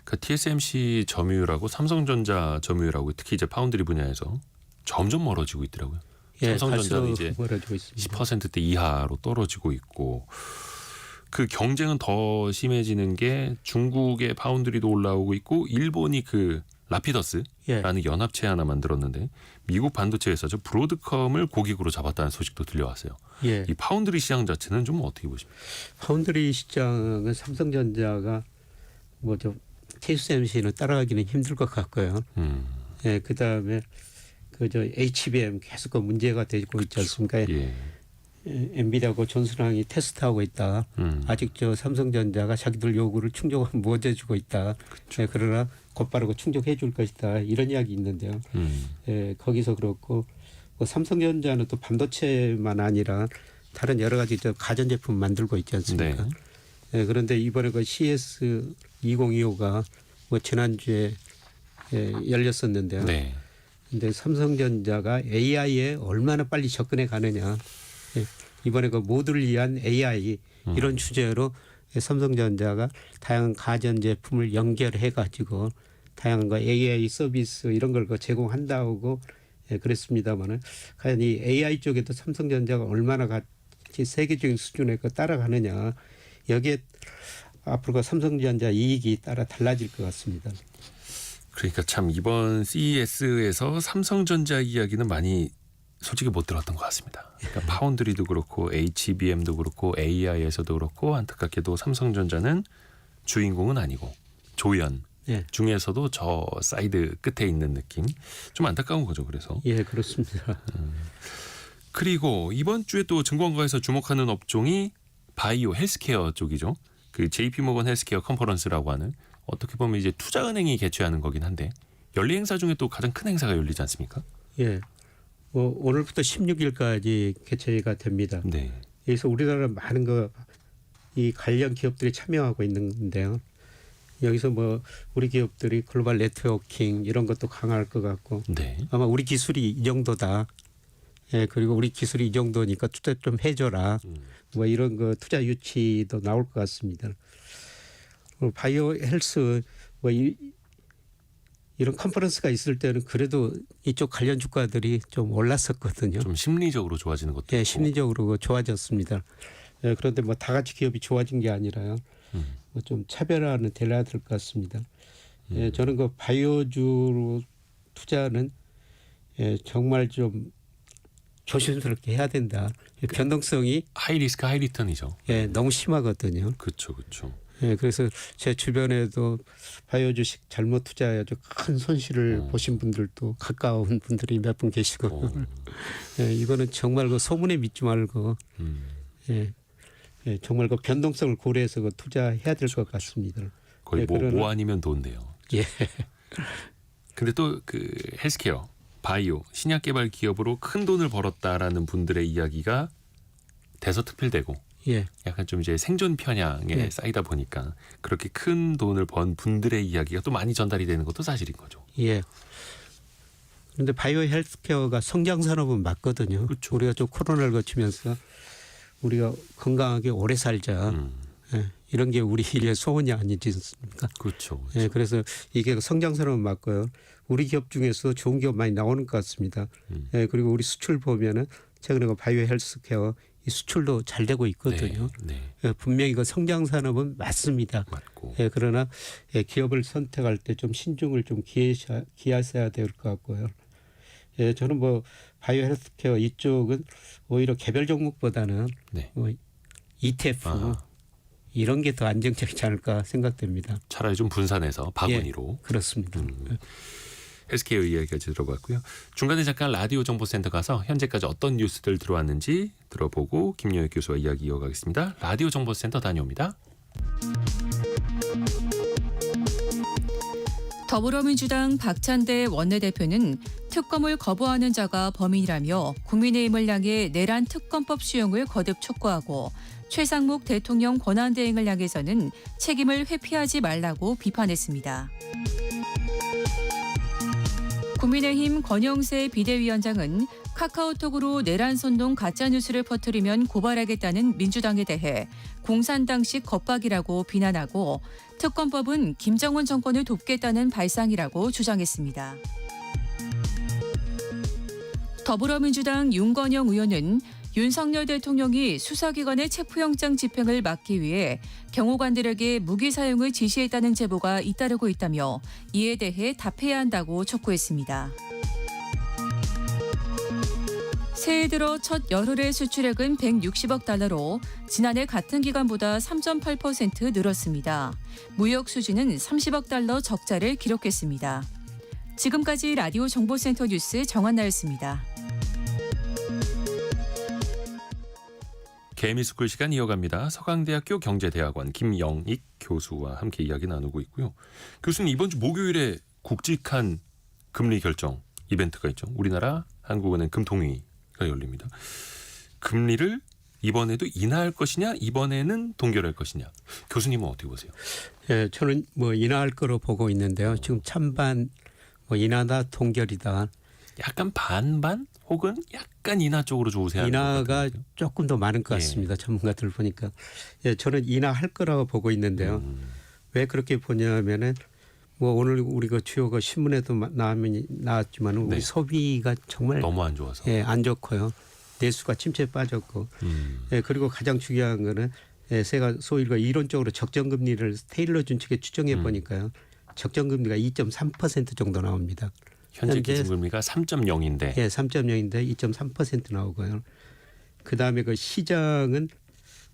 [SPEAKER 2] 그 TSMC 점유율하고 삼성전자 점유율하고 특히 이제 파운드리 분야에서 점점 멀어지고 있더라고요.
[SPEAKER 3] 예,
[SPEAKER 2] 삼성전자는
[SPEAKER 3] 갈수록
[SPEAKER 2] 이제
[SPEAKER 3] 멀어지고 있습니다.
[SPEAKER 2] 10%대 이하로 떨어지고 있고 그 경쟁은 더 심해지는 게 중국의 파운드리도 올라오고 있고 일본이 그 라피더스라는
[SPEAKER 3] 예.
[SPEAKER 2] 연합체 하나 만들었는데 미국 반도체 회사죠 브로드컴을 고객으로 잡았다는 소식도 들려왔어요.
[SPEAKER 3] 예.
[SPEAKER 2] 이 파운드리 시장 자체는 좀 어떻게 보십니까?
[SPEAKER 3] 파운드리 시장은 삼성전자가 뭐죠 TSMC는 따라가기는 힘들 것 같고요. 예, 그 다음에 그저 HBM 계속 그 문제가 되고 있지 않습니까?
[SPEAKER 2] 예.
[SPEAKER 3] 엔비디아하고 존슨항이 테스트하고 있다. 아직 저 삼성전자가 자기들 요구를 충족하면 못 해주고 있다. 예, 그러나 곧바로 충족해 줄 것이다. 이런 이야기 있는데요. 예, 거기서 그렇고 뭐 삼성전자는 또 반도체만 아니라 다른 여러 가지 저 가전제품 만들고 있지 않습니까?
[SPEAKER 2] 네.
[SPEAKER 3] 예, 그런데 이번에 그 CS 2025가 뭐 지난주에 열렸었는데요.
[SPEAKER 2] 네.
[SPEAKER 3] 근데 삼성전자가 AI에 얼마나 빨리 접근해 가느냐. 예, 이번에 그 모두를 위한 AI 이런 주제로 삼성전자가 다양한 가전제품을 연결해 가지고 다양한 거 AI 서비스 이런 걸 제공한다고 그랬습니다만은 과연 이 AI 쪽에도 삼성전자가 얼마나 같이 세계적인 수준에 따라가느냐. 여기에 앞으로 그 삼성전자 이익이 따라 달라질 것 같습니다.
[SPEAKER 2] 그러니까 참 이번 CES에서 삼성전자 이야기는 많이 솔직히 못 들었던 것 같습니다. 그러니까 파운드리도 그렇고 HBM도 그렇고 AI에서도 그렇고 안타깝게도 삼성전자는 주인공은 아니고 조연
[SPEAKER 3] 예.
[SPEAKER 2] 중에서도 저 사이드 끝에 있는 느낌 좀 안타까운 거죠. 그래서
[SPEAKER 3] 예, 그렇습니다.
[SPEAKER 2] 그리고 이번 주에 또 증권가에서 주목하는 업종이 바이오 헬스케어 쪽이죠. 그 JP모건 헬스케어 컨퍼런스라고 하는 어떻게 보면 이제 투자은행이 개최하는 거긴 한데 연례 행사 중에 또 가장 큰 행사가 열리지 않습니까?
[SPEAKER 3] 예. 뭐 오늘부터 16일까지 개최가 됩니다.
[SPEAKER 2] 네.
[SPEAKER 3] 여기서 우리나라 많은 이 관련 기업들이 참여하고 있는데요. 여기서 뭐 우리 기업들이 글로벌 네트워킹 이런 것도 강화할 것 같고
[SPEAKER 2] 네.
[SPEAKER 3] 아마 우리 기술이 이 정도다. 예, 그리고 우리 기술이 이 정도니까 투자 좀 해줘라. 뭐 이런 거 투자 유치도 나올 것 같습니다. 바이오 헬스 뭐 이런 컨퍼런스가 있을 때는 그래도 이쪽 관련 주가들이 좀 올랐었거든요.
[SPEAKER 2] 좀 심리적으로 좋아지는 것도
[SPEAKER 3] 예,
[SPEAKER 2] 있고.
[SPEAKER 3] 심리적으로 좋아졌습니다. 예, 그런데 뭐 다 같이 기업이 좋아진 게 아니라요. 뭐 좀 차별화는 돼야 될 것 같습니다. 예, 저는 그 바이오주로 투자는 정말 좀 조심스럽게 해야 된다. 변동성이
[SPEAKER 2] 하이 리스크 하이 리턴이죠.
[SPEAKER 3] 너무 심하거든요.
[SPEAKER 2] 그렇죠. 그렇죠.
[SPEAKER 3] 예, 그래서 제 주변에도 바이오 주식 잘못 투자해서 큰 손실을 보신 분들도 가까운 분들이 몇 분 계시고, 예, 이거는 정말 그 소문에 믿지 말고, 정말 그 변동성을 고려해서 투자해야 될 것 같습니다.
[SPEAKER 2] 거의
[SPEAKER 3] 예,
[SPEAKER 2] 뭐 아니면 돈데요.
[SPEAKER 3] 예,
[SPEAKER 2] 근데 또 그 헬스케어, 바이오, 신약 개발 기업으로 큰 돈을 벌었다라는 분들의 이야기가 대서특필되고
[SPEAKER 3] 예.
[SPEAKER 2] 약간 좀 이제 생존 편향에
[SPEAKER 3] 네.
[SPEAKER 2] 쌓이다 보니까 그렇게 큰 돈을 번 분들의 이야기가 또 많이 전달이 되는 것도 사실인 거죠.
[SPEAKER 3] 예. 그런데 바이오 헬스케어가 성장 산업은 맞거든요.
[SPEAKER 2] 그렇죠.
[SPEAKER 3] 우리가 좀 코로나를 거치면서 우리가 건강하게 오래 살자. 예, 이런 게 우리 일의 소원이 아니지 않습니까?
[SPEAKER 2] 그렇죠.
[SPEAKER 3] 예, 그래서 이게 성장 산업은 맞고요. 우리 기업 중에서 좋은 기업 많이 나오는 것 같습니다. 예, 그리고 우리 수출 보면은 최근에 그 바이오 헬스케어 이 수출도 잘 되고 있거든요.
[SPEAKER 2] 네,
[SPEAKER 3] 예, 분명히 그 성장 산업은 맞습니다.
[SPEAKER 2] 맞고.
[SPEAKER 3] 예, 그러나 예, 기업을 선택할 때 좀 신중을 좀 기하셔야 될 것 같고요. 예, 저는 뭐 바이오 헬스케어 이쪽은 오히려 개별 종목보다는
[SPEAKER 2] 네.
[SPEAKER 3] 뭐 ETF 이런 게 더 안정적이지 않을까 생각됩니다.
[SPEAKER 2] 차라리 좀 분산해서 바구니로.
[SPEAKER 3] 그렇습니다.
[SPEAKER 2] 헬스케어 이야기까지 들어봤고요. 중간에 잠깐 라디오 정보센터 가서 현재까지 어떤 뉴스들 들어왔는지 들어보고 김영익 교수와 이야기 이어가겠습니다. 라디오 정보센터 다녀옵니다.
[SPEAKER 1] 더불어민주당 박찬대 원내대표는 특검을 거부하는 자가 범인이라며 국민의힘을 향해 내란 특검법 수용을 거듭 촉구하고 최상목 대통령 권한대행을 향해서는 책임을 회피하지 말라고 비판했습니다. 국민의힘 권영세 비대위원장은 카카오톡으로 내란 선동 가짜뉴스를 퍼뜨리면 고발하겠다는 민주당에 대해 공산당식 겁박이라고 비난하고 특검법은 김정은 정권을 돕겠다는 발상이라고 주장했습니다. 더불어민주당 윤건영 의원은 윤석열 대통령이 수사기관의 체포영장 집행을 막기 위해 경호관들에게 무기 사용을 지시했다는 제보가 잇따르고 있다며 이에 대해 답해야 한다고 촉구했습니다. 새해 들어 첫 열흘의 수출액은 160억 달러로 지난해 같은 기간보다 3.8% 늘었습니다. 무역 수지는 30억 달러 적자를 기록했습니다. 지금까지 라디오 정보센터 뉴스 정한나였습니다.
[SPEAKER 2] 개미스쿨 시간 이어갑니다. 서강대학교 경제대학원 김영익 교수와 함께 이야기 나누고 있고요. 교수님 이번 주 목요일에 굵직한 금리 결정 이벤트가 있죠. 우리나라 한국은행 금통위가 열립니다. 금리를 이번에도 인하할 것이냐 이번에는 동결할 것이냐. 교수님은 어떻게 보세요?
[SPEAKER 3] 예, 저는 뭐 인하할 거로 보고 있는데요. 지금 찬반 뭐 인하다 동결이다.
[SPEAKER 2] 약간 반반 혹은 약간 인하 쪽으로 좋으세요?
[SPEAKER 3] 인하가 조금 더 많은 것 같습니다. 전문가들 보니까. 예, 저는 인하할 거라고 보고 있는데요. 왜 그렇게 보냐면은 뭐 오늘 우리가 주요가 신문에도 나왔지만 우리
[SPEAKER 2] 네.
[SPEAKER 3] 소비가 정말
[SPEAKER 2] 너무 안 좋아서.
[SPEAKER 3] 예, 안 좋고요. 내수가 침체에 빠졌고 예, 그리고 가장 중요한 거는 예, 제가 소위 이론적으로 적정금리를 테일러 준 측에 추정해 보니까요. 적정금리가 2.3% 정도 나옵니다.
[SPEAKER 2] 현재 기준금리가 3.0인데.
[SPEAKER 3] 예, 3.0인데 2.3% 나오고요. 그다음에 그 시장은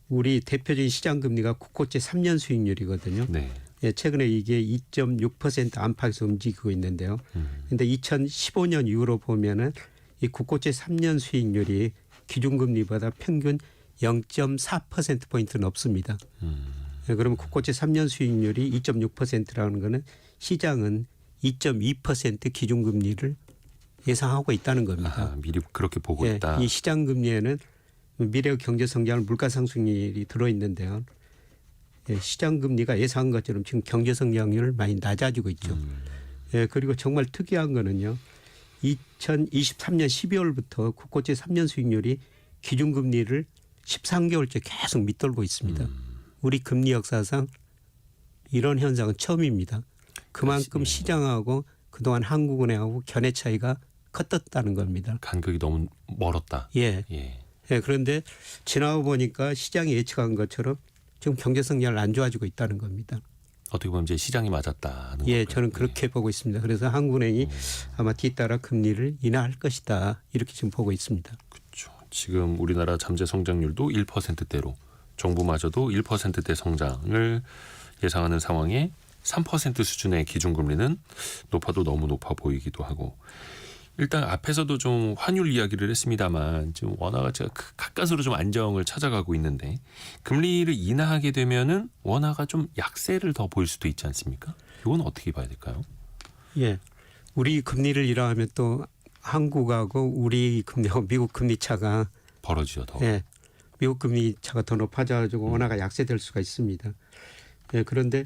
[SPEAKER 3] 우리 대표적인 시장 금리가 국고채 3년 수익률이거든요.
[SPEAKER 2] 네.
[SPEAKER 3] 예, 최근에 이게 2.6% 안팎에서 움직이고 있는데요. 그런데 2015년 이후로 보면은 이 국고채 3년 수익률이 기준금리보다 평균 0.4% 포인트 높습니다. 예, 그러면 국고채 3년 수익률이 2.6%라는 거는 시장은 2.2% 기준금리를 예상하고 있다는 겁니다.
[SPEAKER 2] 미리 그렇게 보고
[SPEAKER 3] 예,
[SPEAKER 2] 있다.
[SPEAKER 3] 이 시장 금리에는 미래 경제 성장을 물가 상승률이 들어 있는데요. 예, 시장 금리가 예상한 것처럼 지금 경제 성장률을 많이 낮아지고 있죠. 예, 그리고 정말 특이한 거는요. 2023년 12월부터 국고채 3년 수익률이 기준금리를 13개월째 계속 밑돌고 있습니다. 우리 금리 역사상 이런 현상은 처음입니다. 그만큼 시장하고 그동안 한국은행하고 견해 차이가 컸다는 겁니다.
[SPEAKER 2] 간극이 너무 멀었다.
[SPEAKER 3] 예.
[SPEAKER 2] 예.
[SPEAKER 3] 예, 그런데 지나고 보니까 시장이 예측한 것처럼 지금 경제 성장을 안 좋아지고 있다는 겁니다.
[SPEAKER 2] 어떻게 보면 이제 시장이 맞았다는
[SPEAKER 3] 예,
[SPEAKER 2] 거고요.
[SPEAKER 3] 저는 그렇게 보고 있습니다. 그래서 한국은행이 아마 뒤따라 금리를 인하할 것이다. 이렇게 지금 보고 있습니다.
[SPEAKER 2] 그렇죠. 지금 우리나라 잠재 성장률도 1%대로 정부마저도 1%대 성장을 예상하는 상황에 3% 수준의 기준금리는 높아도 너무 높아 보이기도 하고 일단 앞에서도 좀 환율 이야기를 했습니다만 지금 원화가 제가 가까스로 좀 안정을 찾아가고 있는데 금리를 인하하게 되면은 원화가 좀 약세를 더 보일 수도 있지 않습니까? 이건 어떻게 봐야 될까요?
[SPEAKER 3] 예, 우리 금리를 일하면 또 한국하고 우리 금리하고 미국 금리 차가
[SPEAKER 2] 벌어지죠 더.
[SPEAKER 3] 예, 미국 금리 차가 더 높아져가지고 원화가 약세될 수가 있습니다. 예, 그런데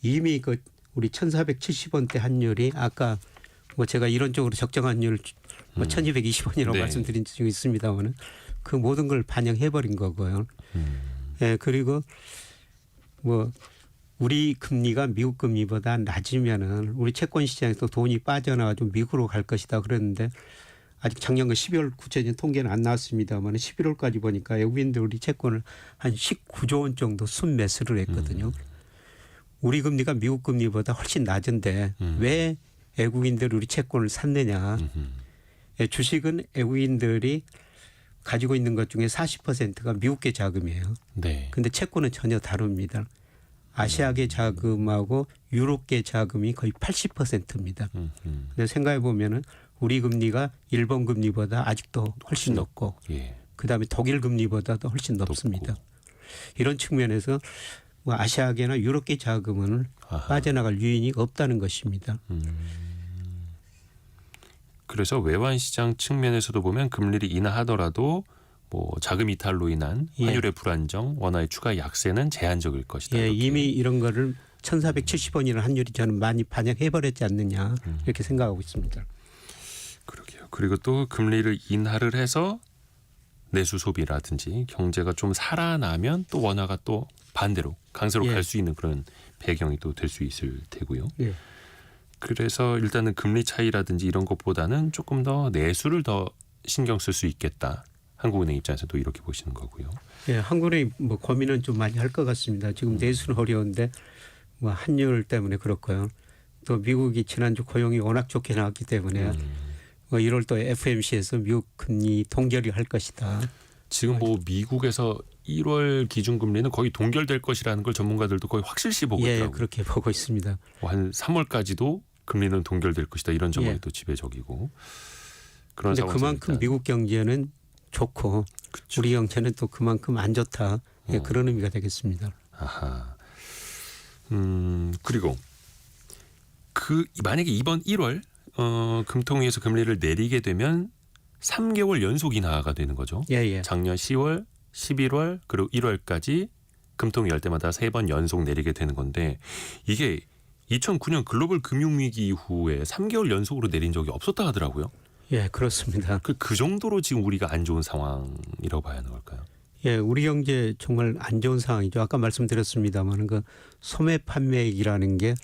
[SPEAKER 3] 이미 그 우리 1,470원대 환율이 아까 뭐 제가 이론적으로 적정 환율 뭐 1,220원이라고
[SPEAKER 2] 네.
[SPEAKER 3] 말씀드린 적이 있습니다만은 그 모든 걸 반영해 버린 거고요. 예, 그리고 뭐 우리 금리가 미국 금리보다 낮으면은 우리 채권 시장에서 돈이 빠져나가지고 미국으로 갈 것이다 그랬는데 아직 작년 그 12월 구체적인 통계는 안 나왔습니다만 11월까지 보니까 외국인들 우리 채권을 한 19조 원 정도 순매수를 했거든요. 우리 금리가 미국 금리보다 훨씬 낮은데 왜 외국인들 우리 채권을 샀느냐. 예, 주식은 외국인들이 가지고 있는 것 중에 40%가 미국계 자금이에요.
[SPEAKER 2] 네.
[SPEAKER 3] 근데 채권은 전혀 다릅니다. 아시아계 자금하고 유럽계 자금이 거의 80%입니다. 근데 생각해 보면은 우리 금리가 일본 금리보다 아직도 훨씬 높고
[SPEAKER 2] 예.
[SPEAKER 3] 그다음에 독일 금리보다도 훨씬 높습니다. 이런 측면에서 뭐 아시아계나 유럽계 자금은
[SPEAKER 2] 아하.
[SPEAKER 3] 빠져나갈 요인이 없다는 것입니다.
[SPEAKER 2] 그래서 외환 시장 측면에서도 보면 금리를 인하하더라도 뭐 자금 이탈로 인한
[SPEAKER 3] 예.
[SPEAKER 2] 환율의 불안정, 원화의 추가 약세는 제한적일 것이다.
[SPEAKER 3] 예,
[SPEAKER 2] 이렇게.
[SPEAKER 3] 이미 이런 거를 1,470원이라는 환율이 저는 많이 반영해 버렸지 않느냐 이렇게 생각하고 있습니다.
[SPEAKER 2] 그러게요. 그리고 또 금리를 인하를 해서 내수 소비라든지 경제가 좀 살아나면 또 원화가 또 반대로 강세로
[SPEAKER 3] 예.
[SPEAKER 2] 갈 수 있는 그런 배경이 또 될 수 있을 테고요.
[SPEAKER 3] 예.
[SPEAKER 2] 그래서 일단은 금리 차이라든지 이런 것보다는 조금 더 내수를 더 신경 쓸 수 있겠다. 한국은행 입장에서도 이렇게 보시는 거고요.
[SPEAKER 3] 예, 한국은행 뭐 고민은 좀 많이 할 것 같습니다. 지금 내수는 어려운데 뭐 환율 때문에 그렇고요. 또 미국이 지난주 고용이 워낙 좋게 나왔기 때문에 뭐 1월 또 FOMC에서 미국 금리 동결이 할 것이다.
[SPEAKER 2] 지금 뭐 미국에서 1월 기준금리는 거의 동결될 것이라는 걸 전문가들도 거의 확실시 보고
[SPEAKER 3] 예,
[SPEAKER 2] 있더라고요.
[SPEAKER 3] 그렇게 보고 있습니다.
[SPEAKER 2] 뭐 한 3월까지도 금리는 동결될 것이다. 이런 전망이
[SPEAKER 3] 예.
[SPEAKER 2] 또 지배적이고. 그런
[SPEAKER 3] 그런데
[SPEAKER 2] 상황에서
[SPEAKER 3] 그만큼
[SPEAKER 2] 일단
[SPEAKER 3] 미국 경제는 좋고
[SPEAKER 2] 그쵸.
[SPEAKER 3] 우리 경제는 또 그만큼 안 좋다. 예,
[SPEAKER 2] 어.
[SPEAKER 3] 그런 의미가 되겠습니다.
[SPEAKER 2] 아하. 그리고 그 만약에 이번 1월 금통위에서 금리를 내리게 되면 3개월 연속 인하가 되는 거죠.
[SPEAKER 3] 예, 예.
[SPEAKER 2] 작년 10월, 11월 그리고 1월까지 금통위 열 때마다 3번 연속 내리게 되는 건데 이게 2009년 글로벌 금융위기 이후에 3개월 연속으로 내린 적이 없었다 하더라고요.
[SPEAKER 3] 예, 그렇습니다.
[SPEAKER 2] 그 정도로 지금 우리가 안 좋은 상황이라고 봐야 하는 걸까요?
[SPEAKER 3] 예, 우리 경제 정말 안 좋은 상황이죠. 아까 말씀드렸습니다만 그 소매 판매액이라는 게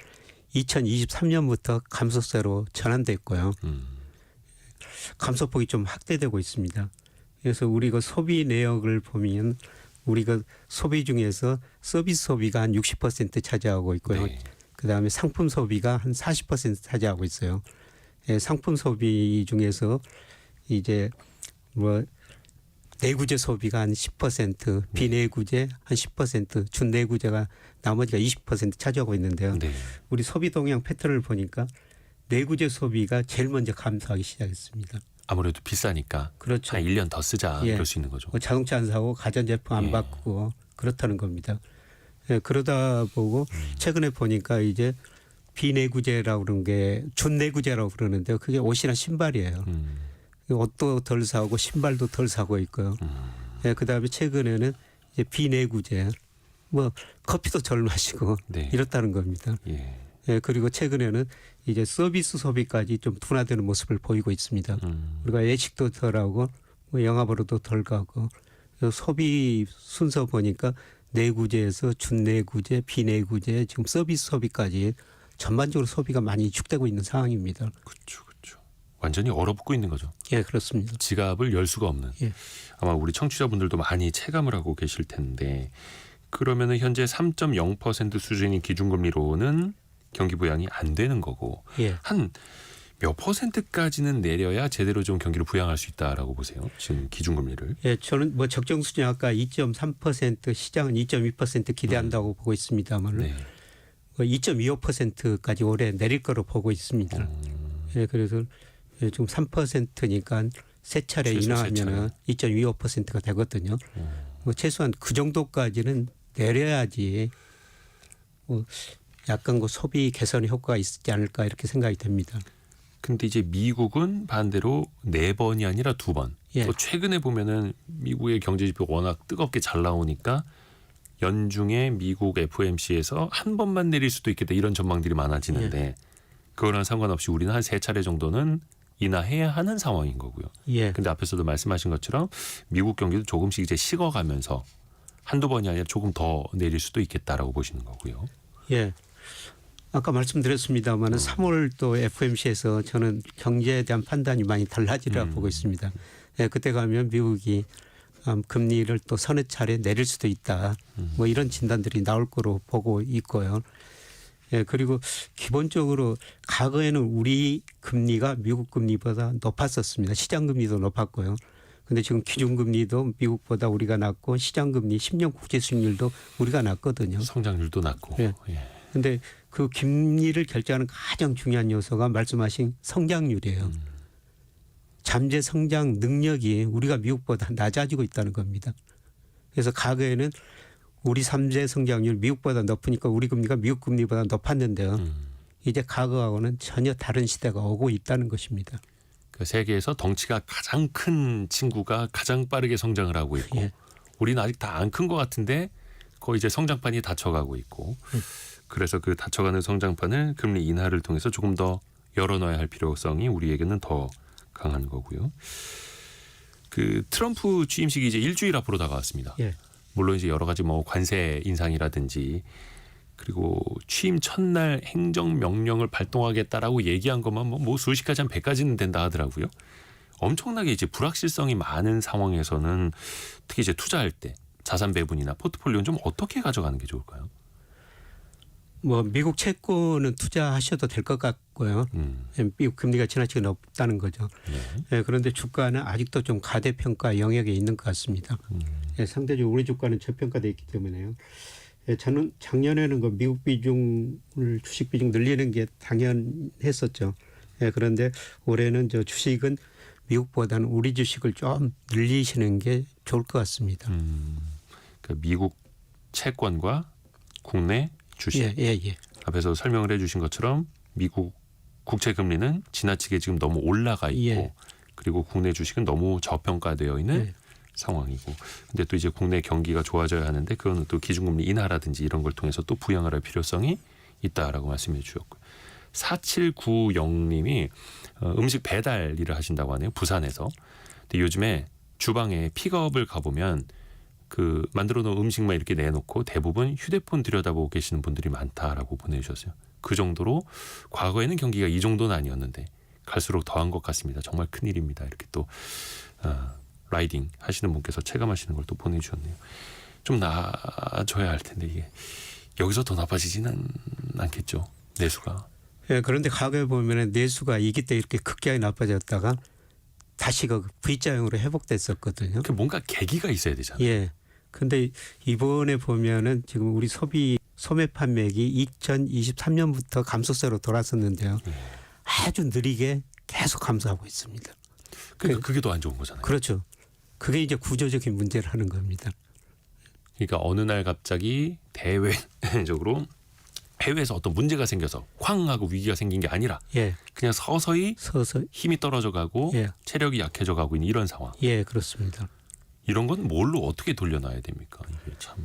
[SPEAKER 3] 2023년부터 감소세로 전환됐고요. 감소폭이 좀 확대되고 있습니다. 그래서 우리 그 소비 내역을 보면 우리 그 소비 중에서 서비스 소비가 한 60% 차지하고 있고요.
[SPEAKER 2] 네.
[SPEAKER 3] 그다음에 상품 소비가 한 40% 차지하고 있어요. 예, 상품 소비 중에서 이제 뭐 내구재 소비가 한 10%, 비내구재 한 10%, 준내구재가 나머지가 20% 차지하고 있는데요.
[SPEAKER 2] 네.
[SPEAKER 3] 우리 소비 동향 패턴을 보니까 내구재 소비가 제일 먼저 감소하기 시작했습니다.
[SPEAKER 2] 아무래도 비싸니까
[SPEAKER 3] 그렇죠.
[SPEAKER 2] 한 1년 더 쓰자
[SPEAKER 3] 예.
[SPEAKER 2] 이럴 수 있는 거죠.
[SPEAKER 3] 뭐 자동차 안 사고 가전제품 안
[SPEAKER 2] 예.
[SPEAKER 3] 바꾸고 그렇다는 겁니다. 예, 그러다 보고 최근에 보니까 이제 비내구재라고 그러는 게 준내구재라고 그러는데요. 그게 옷이나 신발이에요. 옷도 덜 사고 신발도 덜 사고 있고요. 예, 그다음에 최근에는 이제 비내구재 뭐 커피도 덜 마시고
[SPEAKER 2] 네.
[SPEAKER 3] 이렇다는 겁니다.
[SPEAKER 2] 예.
[SPEAKER 3] 예, 그리고 최근에는 이제 서비스 소비까지 좀 둔화되는 모습을 보이고 있습니다. 우리가 외식도 덜하고 뭐 영화보러도 덜 가고 소비 순서 보니까 내구재에서 준내구재, 비내구재, 지금 서비스 소비까지 전반적으로 소비가 많이 위축되고 있는 상황입니다.
[SPEAKER 2] 그렇죠, 그렇죠. 완전히 얼어붙고 있는 거죠.
[SPEAKER 3] 예, 그렇습니다.
[SPEAKER 2] 지갑을 열 수가 없는.
[SPEAKER 3] 예.
[SPEAKER 2] 아마 우리 청취자분들도 많이 체감을 하고 계실 텐데 그러면은 현재 3.0% 수준인 기준금리로는 경기 부양이 안 되는 거고
[SPEAKER 3] 예.
[SPEAKER 2] 한 몇 퍼센트까지는 내려야 제대로 좀 경기를 부양할 수 있다라고 보세요. 지금 기준금리를.
[SPEAKER 3] 예, 저는 뭐 적정 수준 아까 2.3% 시장은 2.2% 기대한다고 보고 있습니다만
[SPEAKER 2] 네.
[SPEAKER 3] 2.25%까지 올해 내릴 거로 보고 있습니다. 예, 그래서 지금 3%니까 세 차례
[SPEAKER 2] 최소 세
[SPEAKER 3] 인하하면 2.25%가 되거든요. 뭐 최소한 그 정도까지는 내려야지 뭐 약간 그 소비 개선 효과가 있지 않을까 이렇게 생각이 됩니다.
[SPEAKER 2] 근데 이제 미국은 반대로 4번이 아니라 2번.
[SPEAKER 3] 예.
[SPEAKER 2] 또 최근에 보면은 미국의 경제 지표 워낙 뜨겁게 잘 나오니까 연중에 미국 FOMC에서 한 번만 내릴 수도 있겠다 이런 전망들이 많아지는데 그거랑 상관없이 우리는 한 3차례 정도는 인하해야 하는 상황인 거고요.
[SPEAKER 3] 예.
[SPEAKER 2] 근데 앞에서도 말씀하신 것처럼 미국 경기도 조금씩 이제 식어가면서 한두 번이 아니라 조금 더 내릴 수도 있겠다라고 보시는 거고요.
[SPEAKER 3] 예. 아까 말씀드렸습니다만 3월 또 FOMC에서 저는 경제에 대한 판단이 많이 달라지리라 보고 있습니다. 예, 그때 가면 미국이 금리를 또 서너 차례 내릴 수도 있다. 뭐 이런 진단들이 나올 거로 보고 있고요. 예, 그리고 기본적으로 과거에는 우리 금리가 미국 금리보다 높았었습니다. 시장 금리도 높았고요. 근데 지금 기준금리도 미국보다 우리가 낮고 시장금리 10년 국제 수익률도 우리가 낮거든요.
[SPEAKER 2] 성장률도 낮고.
[SPEAKER 3] 예. 근데 그 금리를 결정하는 가장 중요한 요소가 말씀하신 성장률이에요. 잠재 성장 능력이 우리가 미국보다 낮아지고 있다는 겁니다. 그래서 과거에는 우리 잠재 성장률 미국보다 높으니까 우리 금리가 미국 금리보다 높았는데요. 이제 과거하고는 전혀 다른 시대가 오고 있다는 것입니다.
[SPEAKER 2] 그 세계에서 덩치가 가장 큰 친구가 가장 빠르게 성장을 하고 있고
[SPEAKER 3] 예.
[SPEAKER 2] 우리는 아직 다 안 큰 것 같은데 거의 이제 성장판이 닫혀가고 있고 그래서 그 닫혀가는 성장판을 금리 인하를 통해서 조금 더 열어놔야 할 필요성이 우리에게는 더 강한 거고요. 그 트럼프 취임식이 이제 일주일 앞으로 다가왔습니다.
[SPEAKER 3] 예.
[SPEAKER 2] 물론 이제 여러 가지 뭐 관세 인상이라든지 그리고 취임 첫날 행정명령을 발동하겠다라고 얘기한 것만 뭐 수십 가지 한 100가지는 된다 하더라고요. 엄청나게 이제 불확실성이 많은 상황에서는 특히 이제 투자할 때 자산 배분이나 포트폴리오는 좀 어떻게 가져가는 게 좋을까요?
[SPEAKER 3] 뭐 미국 채권은 투자하셔도 될 것 같고요. 미국 금리가 지나치게 높다는 거죠.
[SPEAKER 2] 네.
[SPEAKER 3] 예, 그런데 주가는 아직도 좀 가대평가 영역에 있는 것 같습니다. 예, 상대적으로 우리 주가는 저평가되어 있기 때문에요. 예, 저는 작년에는 그 미국 비중을 주식 비중 늘리는 게 당연했었죠. 예, 그런데 올해는 저 주식은 미국보다는 우리 주식을 좀 늘리시는 게 좋을 것 같습니다.
[SPEAKER 2] 그러니까 미국 채권과 국내 주식.
[SPEAKER 3] 예.
[SPEAKER 2] 앞에서 설명을 해주신 것처럼 미국 국채 금리는 지나치게 지금 너무 올라가 있고
[SPEAKER 3] 예.
[SPEAKER 2] 그리고 국내 주식은 너무 저평가되어 있는
[SPEAKER 3] 예.
[SPEAKER 2] 상황이고 근데 또 이제 국내 경기가 좋아져야 하는데 그거는 또 기준금리 인하라든지 이런 걸 통해서 또 부양을 할 필요성이 있다라고 말씀해 주셨고요. 4790님이 음식 배달 일을 하신다고 하네요. 부산에서. 근데 요즘에 주방에 픽업을 가보면 그 만들어 놓은 음식만 이렇게 내놓고 대부분 휴대폰 들여다보고 계시는 분들이 많다라고 보내주셨어요. 그 정도로 과거에는 경기가 이 정도는 아니었는데 갈수록 더한 것 같습니다. 정말 큰일입니다. 이렇게 또 라이딩 하시는 분께서 체감하시는 걸 또 보내주셨네요. 좀 나아져야 할 텐데 이게 여기서 더 나빠지지는 않겠죠. 내수가.
[SPEAKER 3] 예, 그런데 과거에 보면 내수가 2기 때 이렇게 급격히 나빠졌다가 다시 그 V자형으로 회복됐었거든요.
[SPEAKER 2] 그 뭔가 계기가 있어야 되잖아요.
[SPEAKER 3] 예. 근데 이번에 보면은 지금 우리 소매 판매액이 2023년부터 감소세로 돌아섰는데요. 아주 느리게 계속 감소하고 있습니다.
[SPEAKER 2] 그러니까 그게 더 안 좋은 거잖아요.
[SPEAKER 3] 그렇죠. 그게 이제 구조적인 문제를 하는 겁니다.
[SPEAKER 2] 그러니까 어느 날 갑자기 대외적으로 해외에서 어떤 문제가 생겨서 쾅 하고 위기가 생긴 게 아니라
[SPEAKER 3] 예.
[SPEAKER 2] 그냥 서서히 힘이 떨어져 가고
[SPEAKER 3] 예.
[SPEAKER 2] 체력이 약해져 가고 있는 이런 상황.
[SPEAKER 3] 예, 그렇습니다.
[SPEAKER 2] 이런 건 뭘로 어떻게 돌려놔야 됩니까? 이게 참.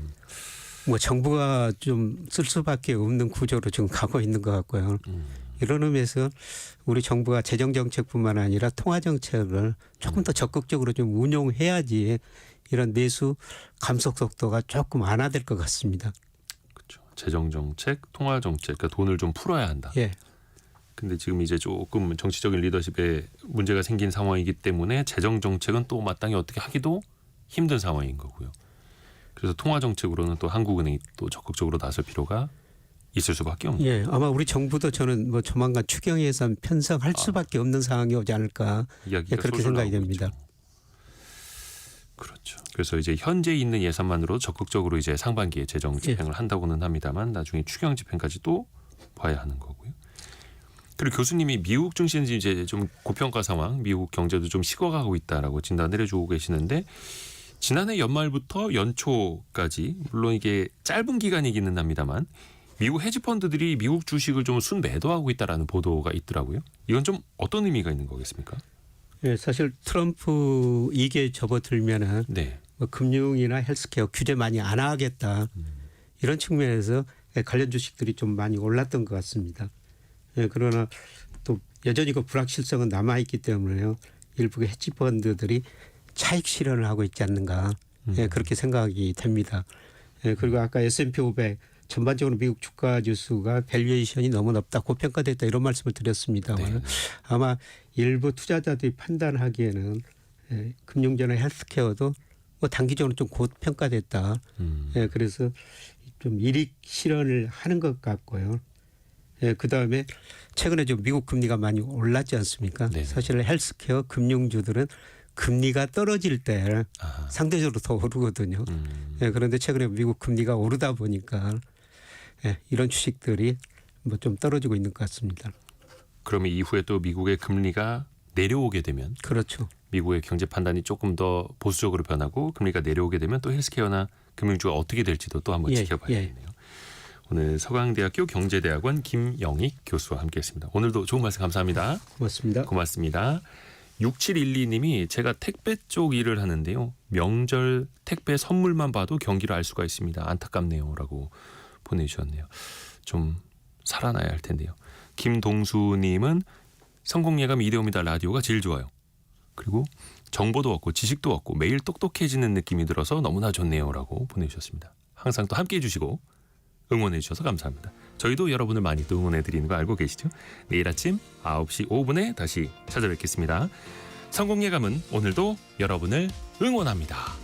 [SPEAKER 3] 뭐 정부가 좀 쓸 수밖에 없는 구조로 지금 가고 있는 것 같고요. 이런 의미에서 우리 정부가 재정 정책뿐만 아니라 통화 정책을 조금 더 적극적으로 좀 운용해야지 이런 내수 감소 속도가 조금 완화될 것 같습니다.
[SPEAKER 2] 그렇죠. 재정 정책, 통화 정책, 그러니까 돈을 좀 풀어야 한다.
[SPEAKER 3] 예.
[SPEAKER 2] 근데 지금 이제 조금 정치적인 리더십에 문제가 생긴 상황이기 때문에 재정 정책은 또 마땅히 어떻게 하기도 힘든 상황인 거고요. 그래서 통화 정책으로는 또 한국은행이 또 적극적으로 나설 필요가 있을 수밖에 없는.
[SPEAKER 3] 예, 아마 우리 정부도 저는 뭐 조만간 추경 예산 편성할 수밖에 없는 상황이 오지 않을까
[SPEAKER 2] 이야기가
[SPEAKER 3] 그렇게
[SPEAKER 2] 솔솔
[SPEAKER 3] 생각이
[SPEAKER 2] 나오고
[SPEAKER 3] 됩니다.
[SPEAKER 2] 있죠. 그렇죠. 그래서 이제 현재 있는 예산만으로 적극적으로 이제 상반기에 재정 집행을 한다고는 합니다만 나중에 추경 집행까지도 봐야 하는 거고요. 그리고 교수님이 미국 증시는 이제 좀 고평가 상황, 미국 경제도 좀 식어가고 있다라고 진단을 해주고 계시는데 지난해 연말부터 연초까지 물론 이게 짧은 기간이기는 합니다만 미국 헤지펀드들이 미국 주식을 좀 순매도하고 있다라는 보도가 있더라고요. 이건 좀 어떤 의미가 있는 거겠습니까?
[SPEAKER 3] 예, 사실 트럼프 2개 접어들면은
[SPEAKER 2] 네.
[SPEAKER 3] 뭐 금융이나 헬스케어 규제 많이 안 하겠다. 이런 측면에서 관련 주식들이 좀 많이 올랐던 것 같습니다. 예, 그러나 또 여전히 그 불확실성은 남아있기 때문에요. 일부 헤지펀드들이 차익 실현을 하고 있지 않는가. 예, 그렇게 생각이 됩니다. 예, 그리고 아까 S&P 500 전반적으로 미국 주가 지수가 밸류에이션이 너무 높다, 고평가됐다 이런 말씀을 드렸습니다만
[SPEAKER 2] 네.
[SPEAKER 3] 아마 일부 투자자들이 판단하기에는 금융주나 헬스케어도 뭐 단기적으로 좀 고평가됐다. 예, 그래서 좀 이익 실현을 하는 것 같고요. 예, 그다음에 최근에 좀 미국 금리가 많이 올랐지 않습니까?
[SPEAKER 2] 네네.
[SPEAKER 3] 사실 헬스케어 금융주들은 금리가 떨어질 때
[SPEAKER 2] 아.
[SPEAKER 3] 상대적으로 더 오르거든요. 예, 그런데 최근에 미국 금리가 오르다 보니까 예, 이런 주식들이 뭐 좀 떨어지고 있는 것 같습니다.
[SPEAKER 2] 그러면 이후에 또 미국의 금리가 내려오게 되면
[SPEAKER 3] 그렇죠.
[SPEAKER 2] 미국의 경제 판단이 조금 더 보수적으로 변하고 금리가 내려오게 되면 또 헬스케어나 금융주가 어떻게 될지도 또 한번
[SPEAKER 3] 예,
[SPEAKER 2] 지켜봐야겠네요. 오늘 서강대학교 경제대학원 김영익 교수와 함께했습니다. 오늘도 좋은 말씀 감사합니다.
[SPEAKER 3] 고맙습니다.
[SPEAKER 2] 고맙습니다. 6712님이 제가 택배 쪽 일을 하는데요. 명절 택배 선물만 봐도 경기를 알 수가 있습니다. 안타깝네요. 라고 보내주셨네요. 좀 살아나야 할 텐데요. 김동수님은 성공예감 이대호입니다. 라디오가 제일 좋아요. 그리고 정보도 얻고 지식도 얻고 매일 똑똑해지는 느낌이 들어서 너무나 좋네요. 라고 보내주셨습니다. 항상 또 함께해 주시고 응원해 주셔서 감사합니다. 저희도 여러분을 많이 또 응원해 드리는 거 알고 계시죠? 내일 아침 9시 5분에 다시 찾아뵙겠습니다. 성공예감은 오늘도 여러분을 응원합니다.